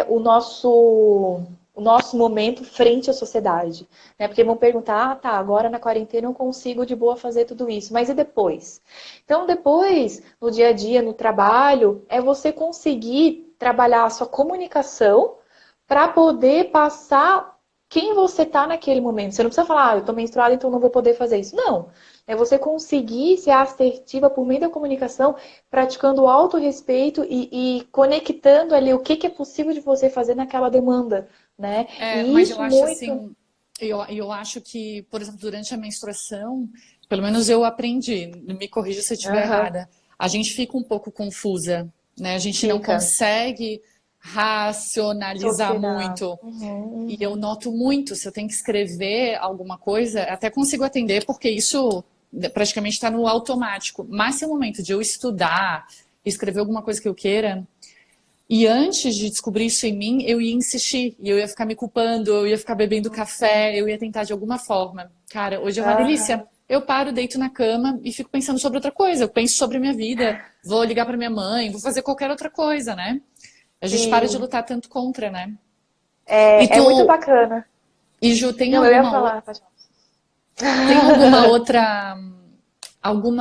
o nosso momento frente à sociedade. Né? Porque vão perguntar, ah, tá, agora na quarentena eu consigo de boa fazer tudo isso, mas e depois? Então, depois, no dia a dia, no trabalho, é você conseguir trabalhar a sua comunicação para poder passar quem você tá naquele momento. Você não precisa falar, eu tô menstruada, então não vou poder fazer isso. Não. É você conseguir ser assertiva por meio da comunicação, praticando o autorrespeito e conectando ali o que é possível de você fazer naquela demanda, né? E Mas eu isso acho muito... assim, eu acho que, por exemplo, durante a menstruação, pelo menos eu aprendi, me corrija se eu estiver Aham, errada, a gente fica um pouco confusa, né? A gente não fica. consegue racionalizar Raciocinar. muito. Uhum, E eu uhum. noto muito, se eu tenho que escrever alguma coisa, até consigo atender, porque isso praticamente está no automático. Mas se é o momento de eu estudar, escrever alguma coisa que eu queira, e antes de descobrir isso em mim, eu ia insistir, e eu ia ficar me culpando, eu ia ficar bebendo café, eu ia tentar de alguma forma. Cara, hoje é uma delícia. Aham, Eu paro, deito na cama e fico pensando sobre outra coisa. Eu penso sobre a minha vida, vou ligar para minha mãe, vou fazer qualquer outra coisa, né? A gente para de sim. lutar tanto contra, né? E É muito tu, bacana. e Ju, Não, eu ia falar. Pode tem alguma falar.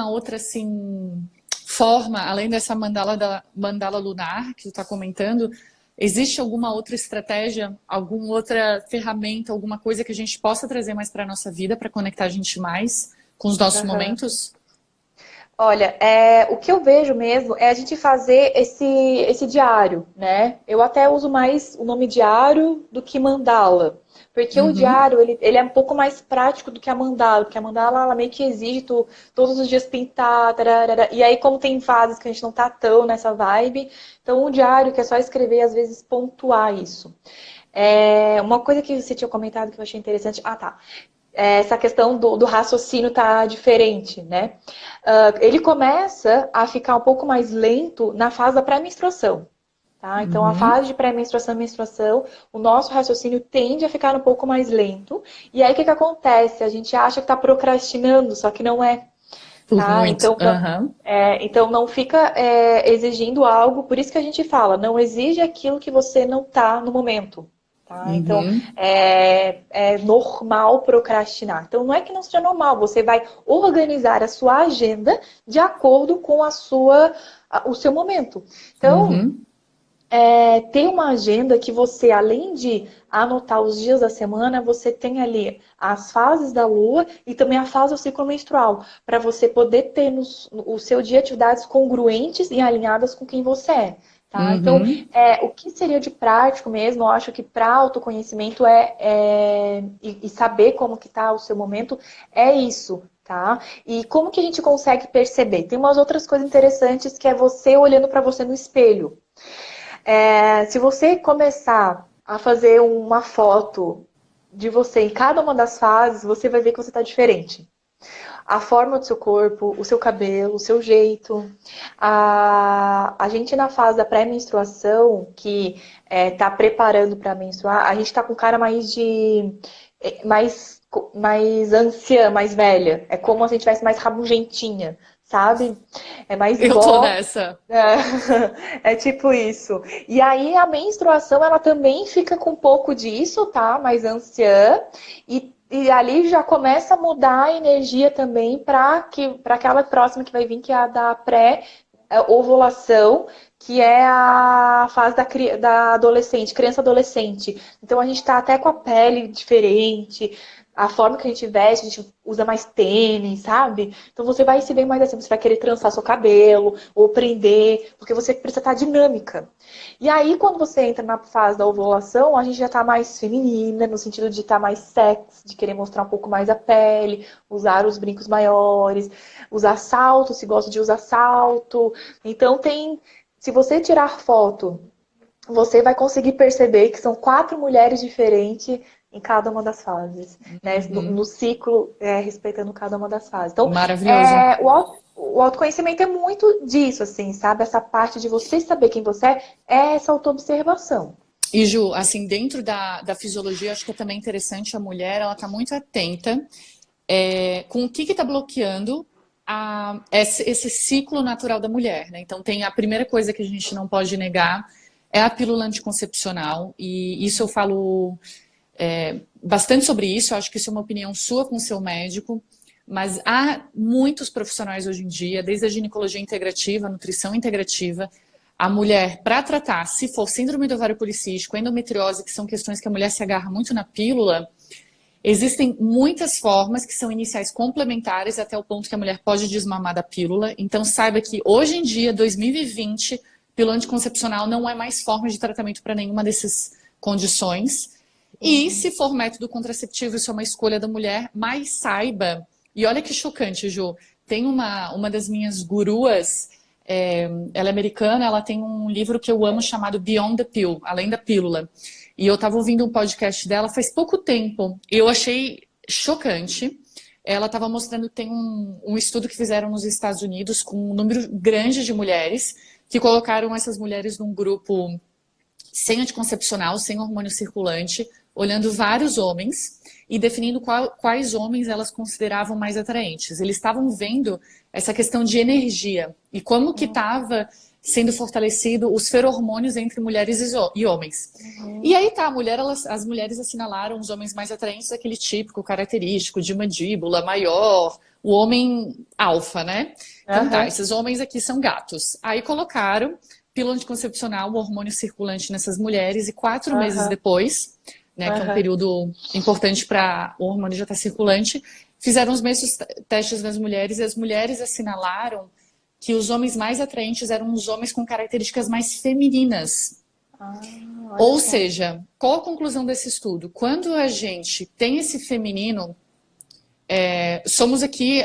outra assim forma, além dessa mandala lunar que tu está comentando, existe alguma outra estratégia, alguma outra ferramenta, alguma coisa que a gente possa trazer mais para a nossa vida para conectar a gente mais com os nossos Aham. momentos? Olha, o que eu vejo mesmo é a gente fazer esse diário, né? Eu até uso mais o nome diário do que mandala. Porque o Uhum. diário, ele é um pouco mais prático do que a mandala. Porque a mandala, ela meio que exige tu todos os dias pintar, tararara. E aí, como tem fases que a gente não tá tão nessa vibe, então o diário, que é só escrever, às vezes pontuar isso. Uma coisa que você tinha comentado que eu achei interessante. Ah, tá. Essa questão do raciocínio tá diferente, né? Ele começa a ficar um pouco mais lento na fase da pré-menstruação. Tá? Então, a Uhum. fase de pré-menstruação e menstruação, o nosso raciocínio tende a ficar um pouco mais lento. E aí, o que que acontece? A gente acha que está procrastinando, só que não é. Por Tá? muito. Então, Aham. então não fica exigindo algo, por isso que a gente fala, não exige aquilo que você não está no momento. Tá? Então, Uhum. é normal procrastinar. Então, não é que não seja normal, você vai organizar a sua agenda de acordo com o seu momento. Então, Uhum. ter uma agenda que você, além de anotar os dias da semana, você tem ali as fases da lua e também a fase do ciclo menstrual, para você poder ter o seu dia atividades congruentes e alinhadas com quem você é. Tá? Então, Uhum. o que seria de prático mesmo, eu acho que para autoconhecimento e saber como que está o seu momento, é isso. Tá? E como que a gente consegue perceber? Tem umas outras coisas interessantes que é você olhando para você no espelho. Se você começar a fazer uma foto de você em cada uma das fases, você vai ver que você está diferente. A forma do seu corpo, o seu cabelo, o seu jeito. A gente na fase da pré-menstruação, que está preparando para menstruar, a gente está com cara mais mais anciã, mais velha. É como se a gente tivesse mais rabugentinha, sabe? É mais Eu tô vó. nessa. É tipo isso. E aí a menstruação, ela também fica com um pouco disso, tá? Mais anciã. E E ali já começa a mudar a energia também para aquela próxima que vai vir, que é a da pré-ovulação, que é a fase da adolescente, criança-adolescente. Então a gente está até com a pele diferente, a forma que a gente veste, a gente usa mais tênis, sabe? Então você vai se ver mais assim, você vai querer trançar seu cabelo, ou prender, porque você precisa estar dinâmica. E aí, quando você entra na fase da ovulação, a gente já tá mais feminina, no sentido de estar mais sexy, de querer mostrar um pouco mais a pele, usar os brincos maiores, usar salto, se gosta de usar salto. Então se você tirar foto, você vai conseguir perceber que são 4 mulheres diferentes em cada uma das fases, né? No ciclo, respeitando cada uma das fases. Então, Maravilhoso. o autoconhecimento é muito disso, assim, sabe? Essa parte de você saber quem você é essa autoobservação. E Ju, assim, dentro da fisiologia, acho que é também interessante a mulher, ela tá muito atenta com o que está bloqueando esse ciclo natural da mulher, né? Então, tem a primeira coisa que a gente não pode negar é a pílula anticoncepcional, e isso eu falo bastante sobre isso, eu acho que isso é uma opinião sua com o seu médico, mas há muitos profissionais hoje em dia, desde a ginecologia integrativa, a nutrição integrativa, a mulher, para tratar, se for síndrome do ovário policístico, endometriose, que são questões que a mulher se agarra muito na pílula, existem muitas formas que são iniciais complementares até o ponto que a mulher pode desmamar da pílula. Então saiba que hoje em dia, 2020, pílula anticoncepcional não é mais forma de tratamento para nenhuma dessas condições. E se for método contraceptivo, isso é uma escolha da mulher, mas saiba, e olha que chocante, Ju, tem uma das minhas guruas, ela é americana, ela tem um livro que eu amo chamado Beyond the Pill, Além da Pílula. E eu estava ouvindo um podcast dela faz pouco tempo, e eu achei chocante. Ela estava mostrando que tem um estudo que fizeram nos Estados Unidos com um número grande de mulheres, que colocaram essas mulheres num grupo sem anticoncepcional, sem hormônio circulante, olhando vários homens e definindo quais homens elas consideravam mais atraentes. Eles estavam vendo essa questão de energia e como que estava sendo fortalecido os feromônios entre mulheres e homens. E aí tá, as mulheres assinalaram os homens mais atraentes, aquele típico característico de mandíbula maior, o homem alfa, né? Então tá, esses homens aqui são gatos. Aí colocaram pílula anticoncepcional, o hormônio circulante nessas mulheres, e 4 meses depois, né, que é um período importante para o hormônio já estar circulante, fizeram os mesmos testes nas mulheres, e as mulheres assinalaram que os homens mais atraentes eram os homens com características mais femininas. Ou seja, qual a conclusão desse estudo? Quando a gente tem esse feminino, somos aqui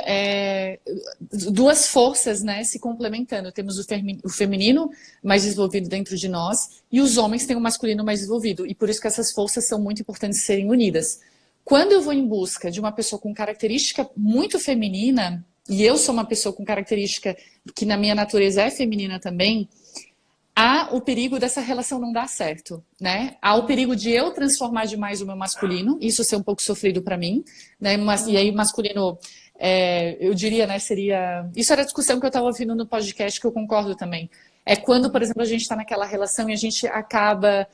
duas forças, né, se complementando. Temos o feminino mais desenvolvido dentro de nós e os homens têm o masculino mais desenvolvido. E por isso que essas forças são muito importantes serem unidas. Quando eu vou em busca de uma pessoa com característica muito feminina, e eu sou uma pessoa com característica que na minha natureza é feminina também, há o perigo dessa relação não dar certo, né? Há o perigo de eu transformar demais o meu masculino, isso ser um pouco sofrido para mim, né? E aí masculino, eu diria, né, seria... Isso era a discussão que eu estava ouvindo no podcast, que eu concordo também. É quando, por exemplo, a gente está naquela relação e a gente acaba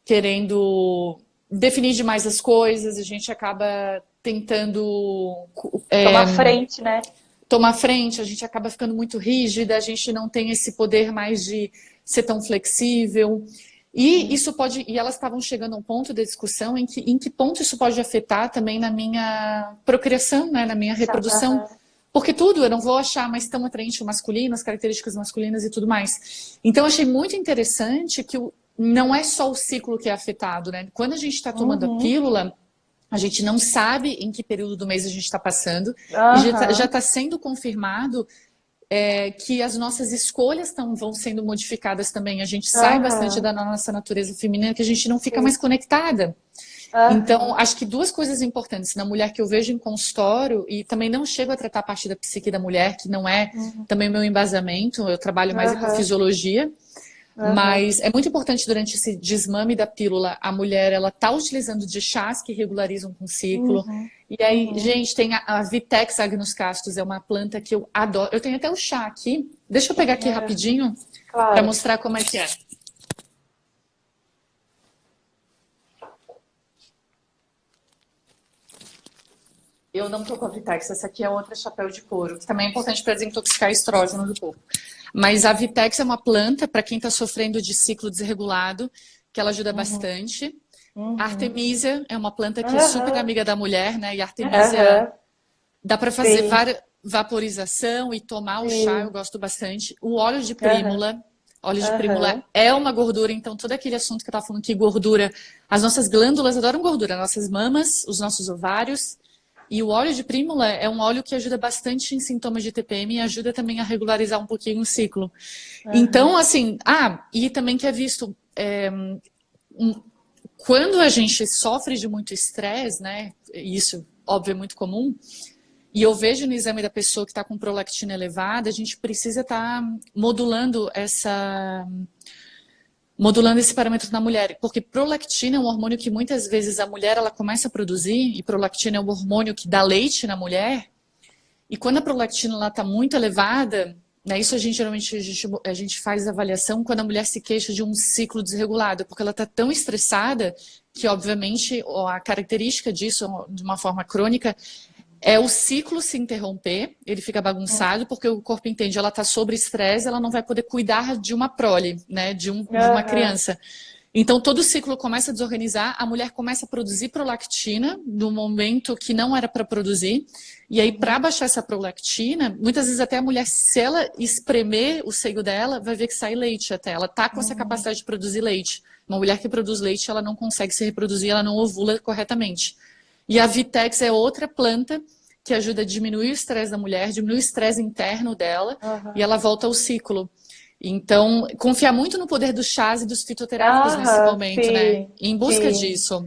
querendo definir demais as coisas, a gente acaba tentando... Tomar frente, né? Tomar frente, a gente acaba ficando muito rígida, a gente não tem esse poder mais de ser tão flexível. E isso pode. E elas estavam chegando a um ponto da discussão em que ponto isso pode afetar também na minha procriação, né, na minha reprodução. Porque tudo, eu não vou achar mais tão atraente o masculino, as características masculinas e tudo mais. Então, eu achei muito interessante que não é só o ciclo que é afetado, né? Quando a gente está tomando a pílula, a gente não sabe em que período do mês a gente está passando. E já está sendo confirmado que as nossas escolhas vão sendo modificadas também. A gente sai bastante da nossa natureza feminina, que a gente não fica mais conectada. Então, acho que 2 coisas importantes na mulher que eu vejo em consultório, e também não chego a tratar a parte da psique da mulher, que não é também o meu embasamento, eu trabalho mais com fisiologia. Mas é muito importante durante esse desmame da pílula, a mulher ela tá utilizando de chás que regularizam com o ciclo. E aí, gente, tem a Vitex agnus castus, é uma planta que eu adoro. Eu tenho até o chá aqui. Deixa eu pegar aqui rapidinho para mostrar como é que é. Eu não tô com a Vitex, essa aqui é outra chapéu de couro, que também é importante para desintoxicar estrógeno do corpo. Mas a Vitex é uma planta para quem está sofrendo de ciclo desregulado, que ela ajuda Uhum. bastante. A Uhum. Artemisia é uma planta que é super Aham. amiga da mulher, né? E a Artemisia Aham. dá para fazer Sim. vaporização e tomar o chá, eu Sim. gosto bastante. O óleo de Aham. prímula. Óleo de prímula Aham. é uma gordura, então todo aquele assunto que eu estava falando que gordura, as nossas glândulas adoram gordura, nossas mamas, os nossos ovários. E o óleo de prímula é um óleo que ajuda bastante em sintomas de TPM e ajuda também a regularizar um pouquinho o ciclo. Então, Aham. assim, e também que é visto, um- quando a gente sofre de muito estresse, né? Isso, óbvio, é muito comum. E eu vejo no exame da pessoa que está com prolactina elevada, a gente precisa estar modulando esse parâmetro na mulher, porque prolactina é um hormônio que muitas vezes a mulher ela começa a produzir, e prolactina é um hormônio que dá leite na mulher, e quando a prolactina está muito elevada, né, isso a gente geralmente a gente faz avaliação quando a mulher se queixa de um ciclo desregulado, porque ela está tão estressada que, obviamente, a característica disso, de uma forma crônica, é o ciclo se interromper, ele fica bagunçado, porque o corpo entende, ela está sob estresse, ela não vai poder cuidar de uma prole, né, de uma Aham. criança. Então, todo o ciclo começa a desorganizar, a mulher começa a produzir prolactina no momento que não era para produzir, e aí, para Uhum. baixar essa prolactina, muitas vezes até a mulher, se ela espremer o seio dela, vai ver que sai leite até. Ela tá com essa Uhum. capacidade de produzir leite. Uma mulher que produz leite, ela não consegue se reproduzir, ela não ovula corretamente. E a Vitex é outra planta que ajuda a diminuir o estresse da mulher, diminuir o estresse interno dela, e Aham. ela volta ao ciclo. Então, confiar muito no poder dos chás e dos fitoterápicos nesse Aham, momento, né? sim, Em busca sim. disso.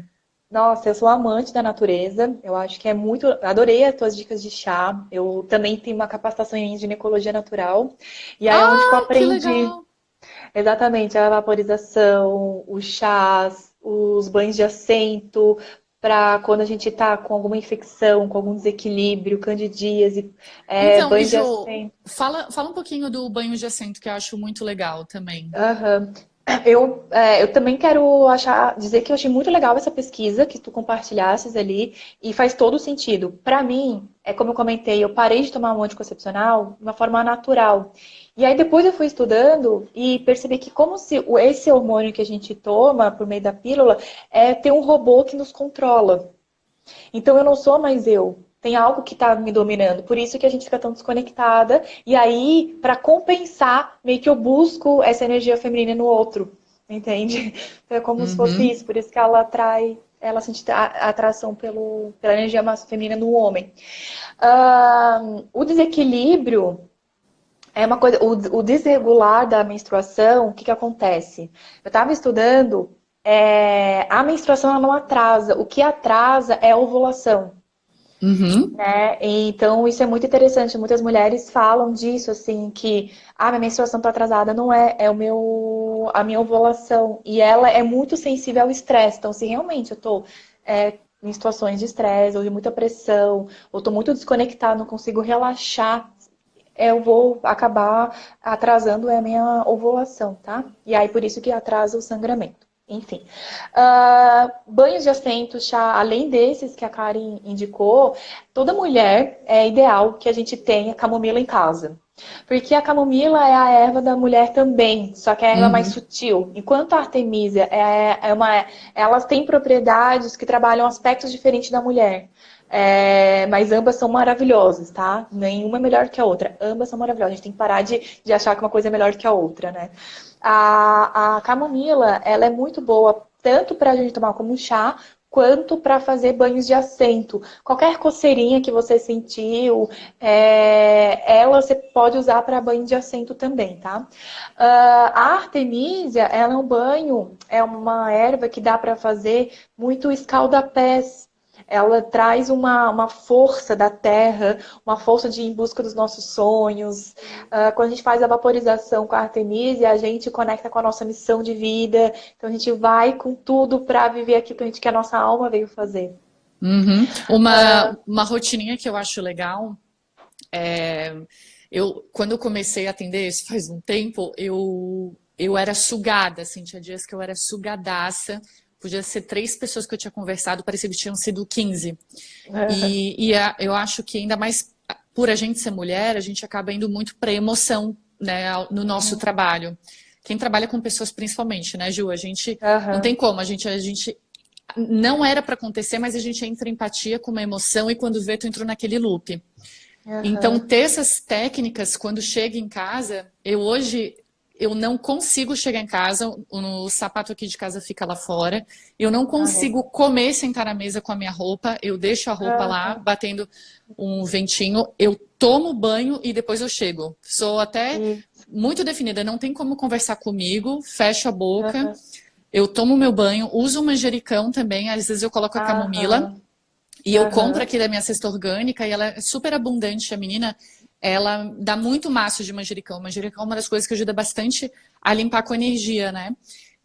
Nossa, eu sou amante da natureza. Eu acho que é muito. Adorei as tuas dicas de chá. Eu também tenho uma capacitação em ginecologia natural. E aí é onde que eu Ah, que aprendi legal! exatamente a vaporização, os chás, os banhos de assento, para quando a gente está com alguma infecção, com algum desequilíbrio, candidíase, Então, e banho de Jo, assento. fala um pouquinho do banho de assento, que eu acho muito legal também. Aham. Eu também dizer que eu achei muito legal essa pesquisa que tu compartilhasses ali e faz todo sentido. Para mim, é como eu comentei, eu parei de tomar um anticoncepcional de uma forma natural. E aí depois eu fui estudando e percebi que como se esse hormônio que a gente toma por meio da pílula tem um robô que nos controla. Então eu não sou mais eu. Tem algo que está me dominando. Por isso que a gente fica tão desconectada. E aí, para compensar, meio que eu busco essa energia feminina no outro. Entende? Então é como se fosse Uhum. isso. Por isso que ela atrai, ela sente a atração pela energia feminina no homem. O desequilíbrio é uma coisa. O desregular da menstruação, o que, que acontece? Eu estava estudando. A menstruação ela não atrasa. O que atrasa é a ovulação. Uhum. Né? Então, isso é muito interessante. Muitas mulheres falam disso, assim, que minha menstruação está atrasada, não a minha ovulação. E ela é muito sensível ao estresse. Então, se realmente eu estou em situações de estresse, ou de muita pressão, ou estou muito desconectada, não consigo relaxar, eu vou acabar atrasando a minha ovulação, tá? E aí, por isso que atrasa o sangramento. Enfim. Banhos de assento, chá, além desses que a Karen indicou, toda mulher é ideal que a gente tenha camomila em casa. Porque a camomila é a erva da mulher também, só que é a erva mais Uhum. sutil. Enquanto a artemisia elas têm propriedades que trabalham aspectos diferentes da mulher. Mas ambas são maravilhosas, tá? Nenhuma é melhor que a outra. Ambas são maravilhosas. A gente tem que parar de achar que uma coisa é melhor que a outra, né? A camomila, ela é muito boa tanto para a gente tomar como um chá, quanto para fazer banhos de assento. Qualquer coceirinha que você sentiu, ela você pode usar para banho de assento também, tá? A artemisia, ela é um banho, é uma erva que dá para fazer muito escalda-pés. Ela traz uma força da terra, uma força de ir em busca dos nossos sonhos. Quando a gente faz a vaporização com a Artemisia, a gente conecta com a nossa missão de vida. Então a gente vai com tudo para viver aquilo que a gente quer, a nossa alma veio fazer. Uhum. Uh, Uma rotininha que eu acho legal é, quando eu comecei a atender, isso faz um tempo, eu era sugada, assim, tinha dias que eu era sugadaça, podia ser 3 pessoas que eu tinha conversado, parecia que tinham sido 15. Aham. Eu acho que ainda mais por a gente ser mulher, a gente acaba indo muito para emoção, né, no nosso trabalho. Quem trabalha com pessoas principalmente, né, Ju? A gente não tem Aham. como, a gente não era para acontecer, mas a gente entra em empatia com uma emoção e quando vê, tu entrou naquele loop. Então, Aham. ter essas técnicas quando chega em casa, eu não consigo chegar em casa, o sapato aqui de casa fica lá fora. Eu não Aham. consigo comer, sentar na mesa com a minha roupa. Eu deixo a roupa lá, Aham. batendo um ventinho. Eu tomo banho e depois eu chego. Sou até Isso. muito definida, não tem como conversar comigo, fecho a boca. Aham. Eu tomo meu banho, uso o manjericão também, às vezes eu coloco a camomila. Aham. E eu compro Aham. aqui da minha cesta orgânica e ela é super abundante, a menina. Ela dá muito maço de manjericão. O manjericão é uma das coisas que ajuda bastante a limpar com energia, né?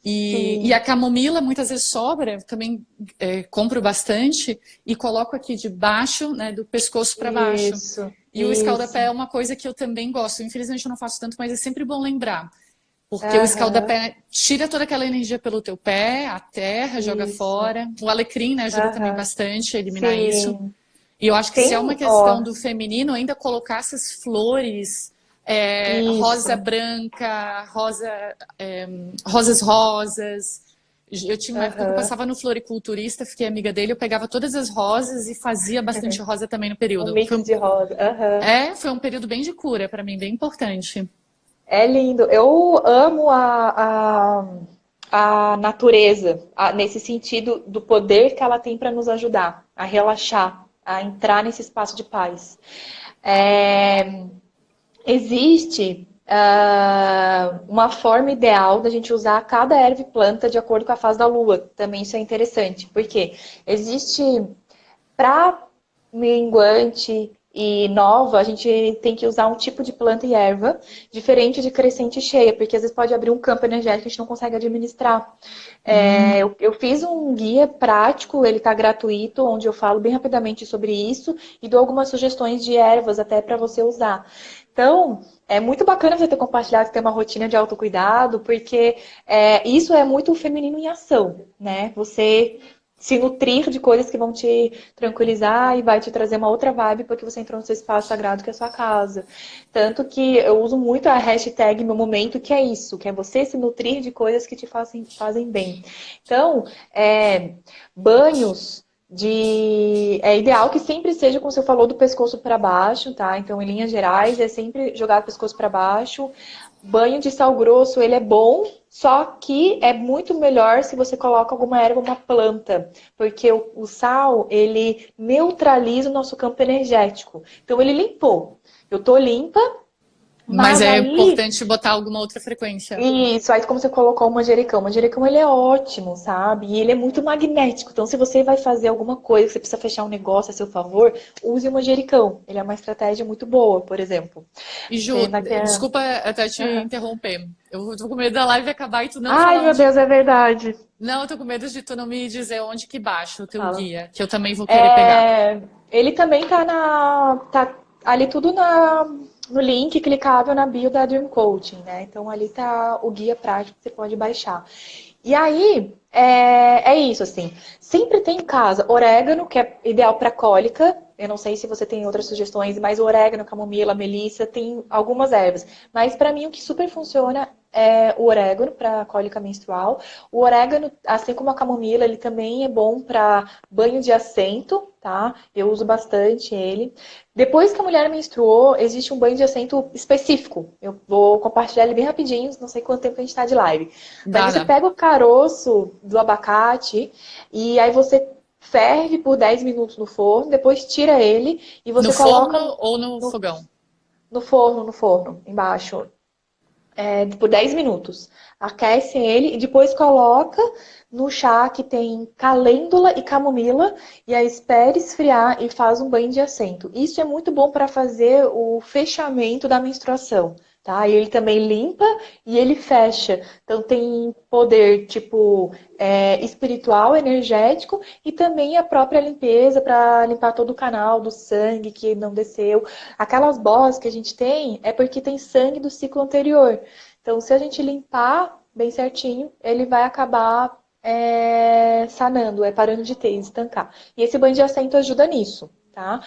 E a Sim. camomila muitas vezes sobra, também compro bastante e coloco aqui debaixo, né, do pescoço para baixo. Isso. E o escaldapé Isso. é uma coisa que eu também gosto. Infelizmente eu não faço tanto, mas é sempre bom lembrar. Porque o Aham. escaldapé tira toda aquela energia pelo teu pé, a terra, joga Isso. fora. O alecrim, né, ajuda também Aham. bastante a eliminar isso. Sim. E eu acho que se é uma Tem, questão ó, do feminino, ainda colocar essas flores, rosa isso. branca, rosas rosas. Eu tinha uma época que eu Aham. passava no floriculturista, fiquei amiga dele, eu pegava todas as rosas e fazia bastante rosa também no Um período. mix de rosa. Aham. Foi um período bem de cura para mim, bem importante. É lindo. Eu amo a natureza, nesse sentido do poder que ela tem para nos ajudar a relaxar, a entrar nesse espaço de paz. É, existe uma forma ideal da gente usar cada erva e planta de acordo com a fase da lua. Também isso é interessante, porque existe para minguante e nova, a gente tem que usar um tipo de planta e erva diferente de crescente e cheia, porque às vezes pode abrir um campo energético que a gente não consegue administrar. Eu fiz um guia prático, ele está gratuito, onde eu falo bem rapidamente sobre isso e dou algumas sugestões de ervas até para você usar. Então, é muito bacana você ter compartilhado ter uma rotina de autocuidado, porque isso é muito o feminino em ação, né? Você se nutrir de coisas que vão te tranquilizar e vai te trazer uma outra vibe porque você entrou no seu espaço sagrado que é a sua casa. Tanto que eu uso muito a hashtag meu momento, que é isso, que é você se nutrir de coisas que te fazem bem. Então, banhos é ideal que sempre seja, como você falou, do pescoço para baixo, tá? Então, em linhas gerais, é sempre jogar o pescoço para baixo. Banho de sal grosso, ele é bom, só que é muito melhor se você coloca alguma erva, uma planta, porque o sal, ele neutraliza o nosso campo energético. Então, ele limpou. Eu tô limpa, Mas mas é aí importante botar alguma outra frequência. isso, aí como você colocou o manjericão ele é ótimo, sabe? E ele é muito magnético. Então, se você vai fazer alguma coisa, que você precisa fechar um negócio a seu favor, use o manjericão. Ele é uma estratégia muito boa, por exemplo. E Ju, Pena que é... desculpa até te Aham. interromper. Eu tô com medo da live acabar e tu não Ai, falar meu onde. Deus, é verdade. Não, eu tô com medo de tu não me dizer onde que baixa o teu Fala. guia, que eu também vou querer pegar. Ele também tá ali tudo no link clicável na bio da Dream Coaching, né? Então ali tá o guia prático que você pode baixar. E aí, é isso, assim. Sempre tem em casa orégano, que é ideal para cólica. Eu não sei se você tem outras sugestões, mas o orégano, camomila, melissa, tem algumas ervas. Mas para mim o que super funciona é o orégano para cólica menstrual. O orégano, assim como a camomila, ele também é bom para banho de assento, tá? Eu uso bastante ele. Depois que a mulher menstruou, existe um banho de assento específico. Eu vou compartilhar ele bem rapidinho, não sei quanto tempo a gente está de live. Mas Dá, você dá. pega o caroço do abacate e aí você ferve por 10 minutos no forno, depois tira ele e No você forno coloca ou no no, fogão? no forno, embaixo, por 10 minutos. Aquece ele e depois coloca no chá que tem calêndula e camomila e aí espere esfriar e faz um banho de assento. Isso é muito bom para fazer o fechamento da menstruação, tá? E ele também limpa e ele fecha. Então tem poder tipo espiritual, energético e também a própria limpeza para limpar todo o canal do sangue que não desceu. Aquelas bolas que a gente tem é porque tem sangue do ciclo anterior. Então, se a gente limpar bem certinho, ele vai acabar sanando, parando de ter, estancar. E esse banho de assento ajuda nisso, tá?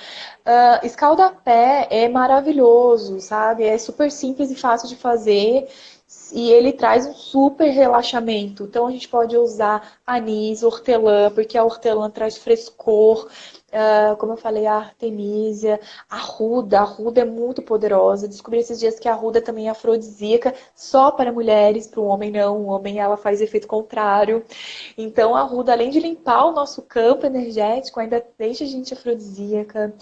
Escalda-pé é maravilhoso, sabe? É super simples e fácil de fazer. E ele traz um super relaxamento. Então a gente pode usar anis, hortelã, porque a hortelã traz frescor. Como eu falei, a artemisia, a ruda é muito poderosa. Descobri esses dias que a ruda também é afrodisíaca, só para mulheres, para o homem não. O homem ela faz efeito contrário. Então a ruda, além de limpar o nosso campo energético, ainda deixa a gente afrodisíaca.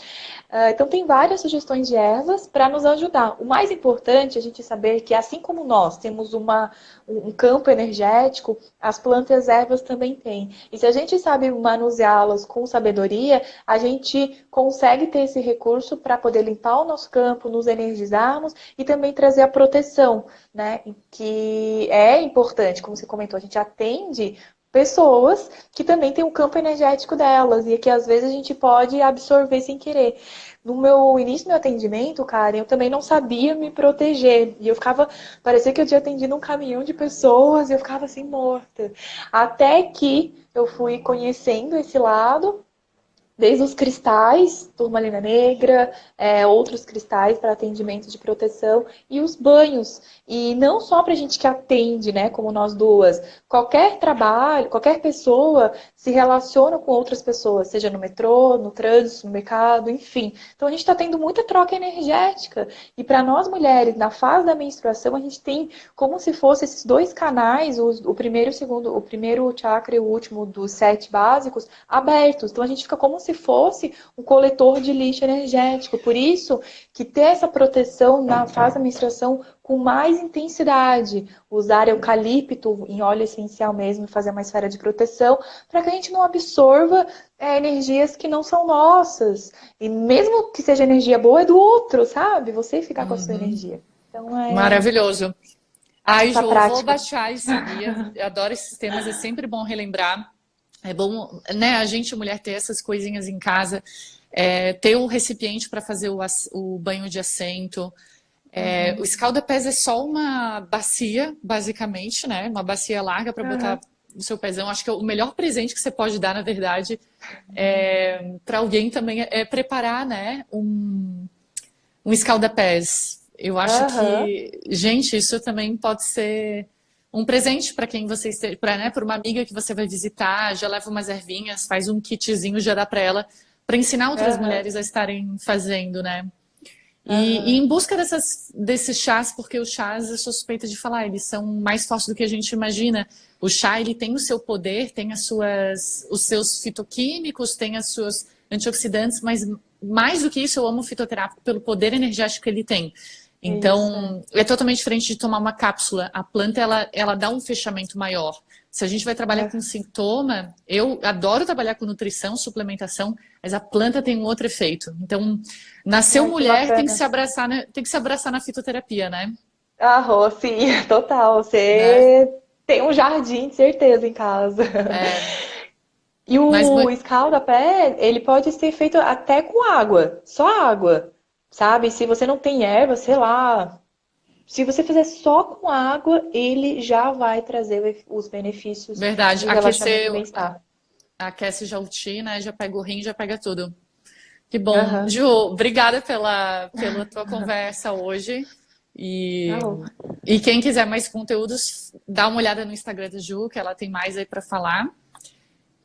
Então tem várias sugestões de ervas para nos ajudar. O mais importante é a gente saber que assim como nós temos um campo energético, as plantas e as ervas também têm. E se a gente sabe manuseá-las com sabedoria, a gente consegue ter esse recurso para poder limpar o nosso campo, nos energizarmos e também trazer a proteção, né? Que é importante, como você comentou, a gente atende pessoas que também têm um campo energético delas e que às vezes a gente pode absorver sem querer. No meu início do meu atendimento, Karen, eu também não sabia me proteger. E eu ficava, parecia que eu tinha atendido um caminhão de pessoas e eu ficava assim morta. Até que eu fui conhecendo esse lado. Desde os cristais, turmalina negra, outros cristais para atendimento de proteção e os banhos. E não só para a gente que atende, né, como nós duas. Qualquer trabalho, qualquer pessoa se relaciona com outras pessoas, seja no metrô, no trânsito, no mercado, enfim. Então a gente está tendo muita troca energética. E para nós mulheres, na fase da menstruação, a gente tem como se fosse esses dois canais, o primeiro e o segundo, o primeiro chakra e o último dos 7 básicos, abertos. Então a gente fica como se fosse um coletor de lixo energético. Por isso que ter essa proteção na fase da menstruação com mais intensidade, usar eucalipto em óleo essencial mesmo, fazer uma esfera de proteção, para que a gente não absorva energias que não são nossas. E mesmo que seja energia boa, é do outro, sabe? Você ficar com a sua energia. Então Maravilhoso. Ai, essa Ju, vou prática. baixar esse guia. Eu adoro esses temas, é sempre bom relembrar. É bom, né, a gente, mulher, ter essas coisinhas em casa, ter o recipiente para fazer o banho de assento. O escalda-pés é só uma bacia, basicamente, né? Uma bacia larga para botar no seu pezão. Acho que o melhor presente que você pode dar, na verdade, para alguém também é preparar, né, um escalda-pés. Eu acho que, gente, isso também pode ser um presente para quem você esteja, para uma amiga que você vai visitar, já leva umas ervinhas, faz um kitzinho, já dá para ela, para ensinar outras mulheres a estarem fazendo, né? E em busca desses chás, porque os chás, eu sou suspeita de falar, eles são mais fortes do que a gente imagina. O chá, ele tem o seu poder, tem os seus fitoquímicos, tem as suas antioxidantes, mas mais do que isso, eu amo o fitoterápico pelo poder energético que ele tem. Então, é totalmente diferente de tomar uma cápsula. A planta, ela dá um fechamento maior. Se a gente vai trabalhar com sintoma, eu adoro trabalhar com nutrição, suplementação, mas a planta tem um outro efeito. Então, nasceu mulher, tem que se abraçar na fitoterapia, né? Sim, total. Você tem um jardim, de certeza, em casa. E o escalda-pé, ele pode ser feito até com água, só água, sabe? Se você não tem erva, sei lá, se você fizer só com água, ele já vai trazer os benefícios Verdade, de relaxamento e bem-estar. aquece já o ti, né? Já pega o rim, já pega tudo. Que bom. Ju, obrigada pela tua conversa hoje. E quem quiser mais conteúdos, dá uma olhada no Instagram da Ju, que ela tem mais aí para falar.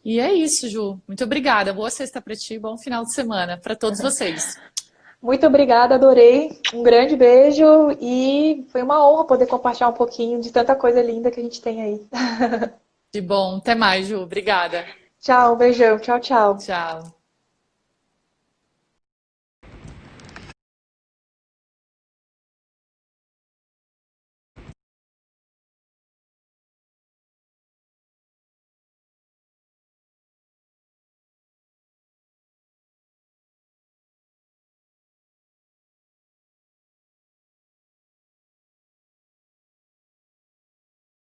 E é isso, Ju. Muito obrigada. Boa sexta para ti, bom final de semana para todos vocês. Muito obrigada, adorei. Um grande beijo e foi uma honra poder compartilhar um pouquinho de tanta coisa linda que a gente tem aí. Que bom. Até mais, Ju. Obrigada. Tchau, um beijão. Tchau, tchau. Tchau.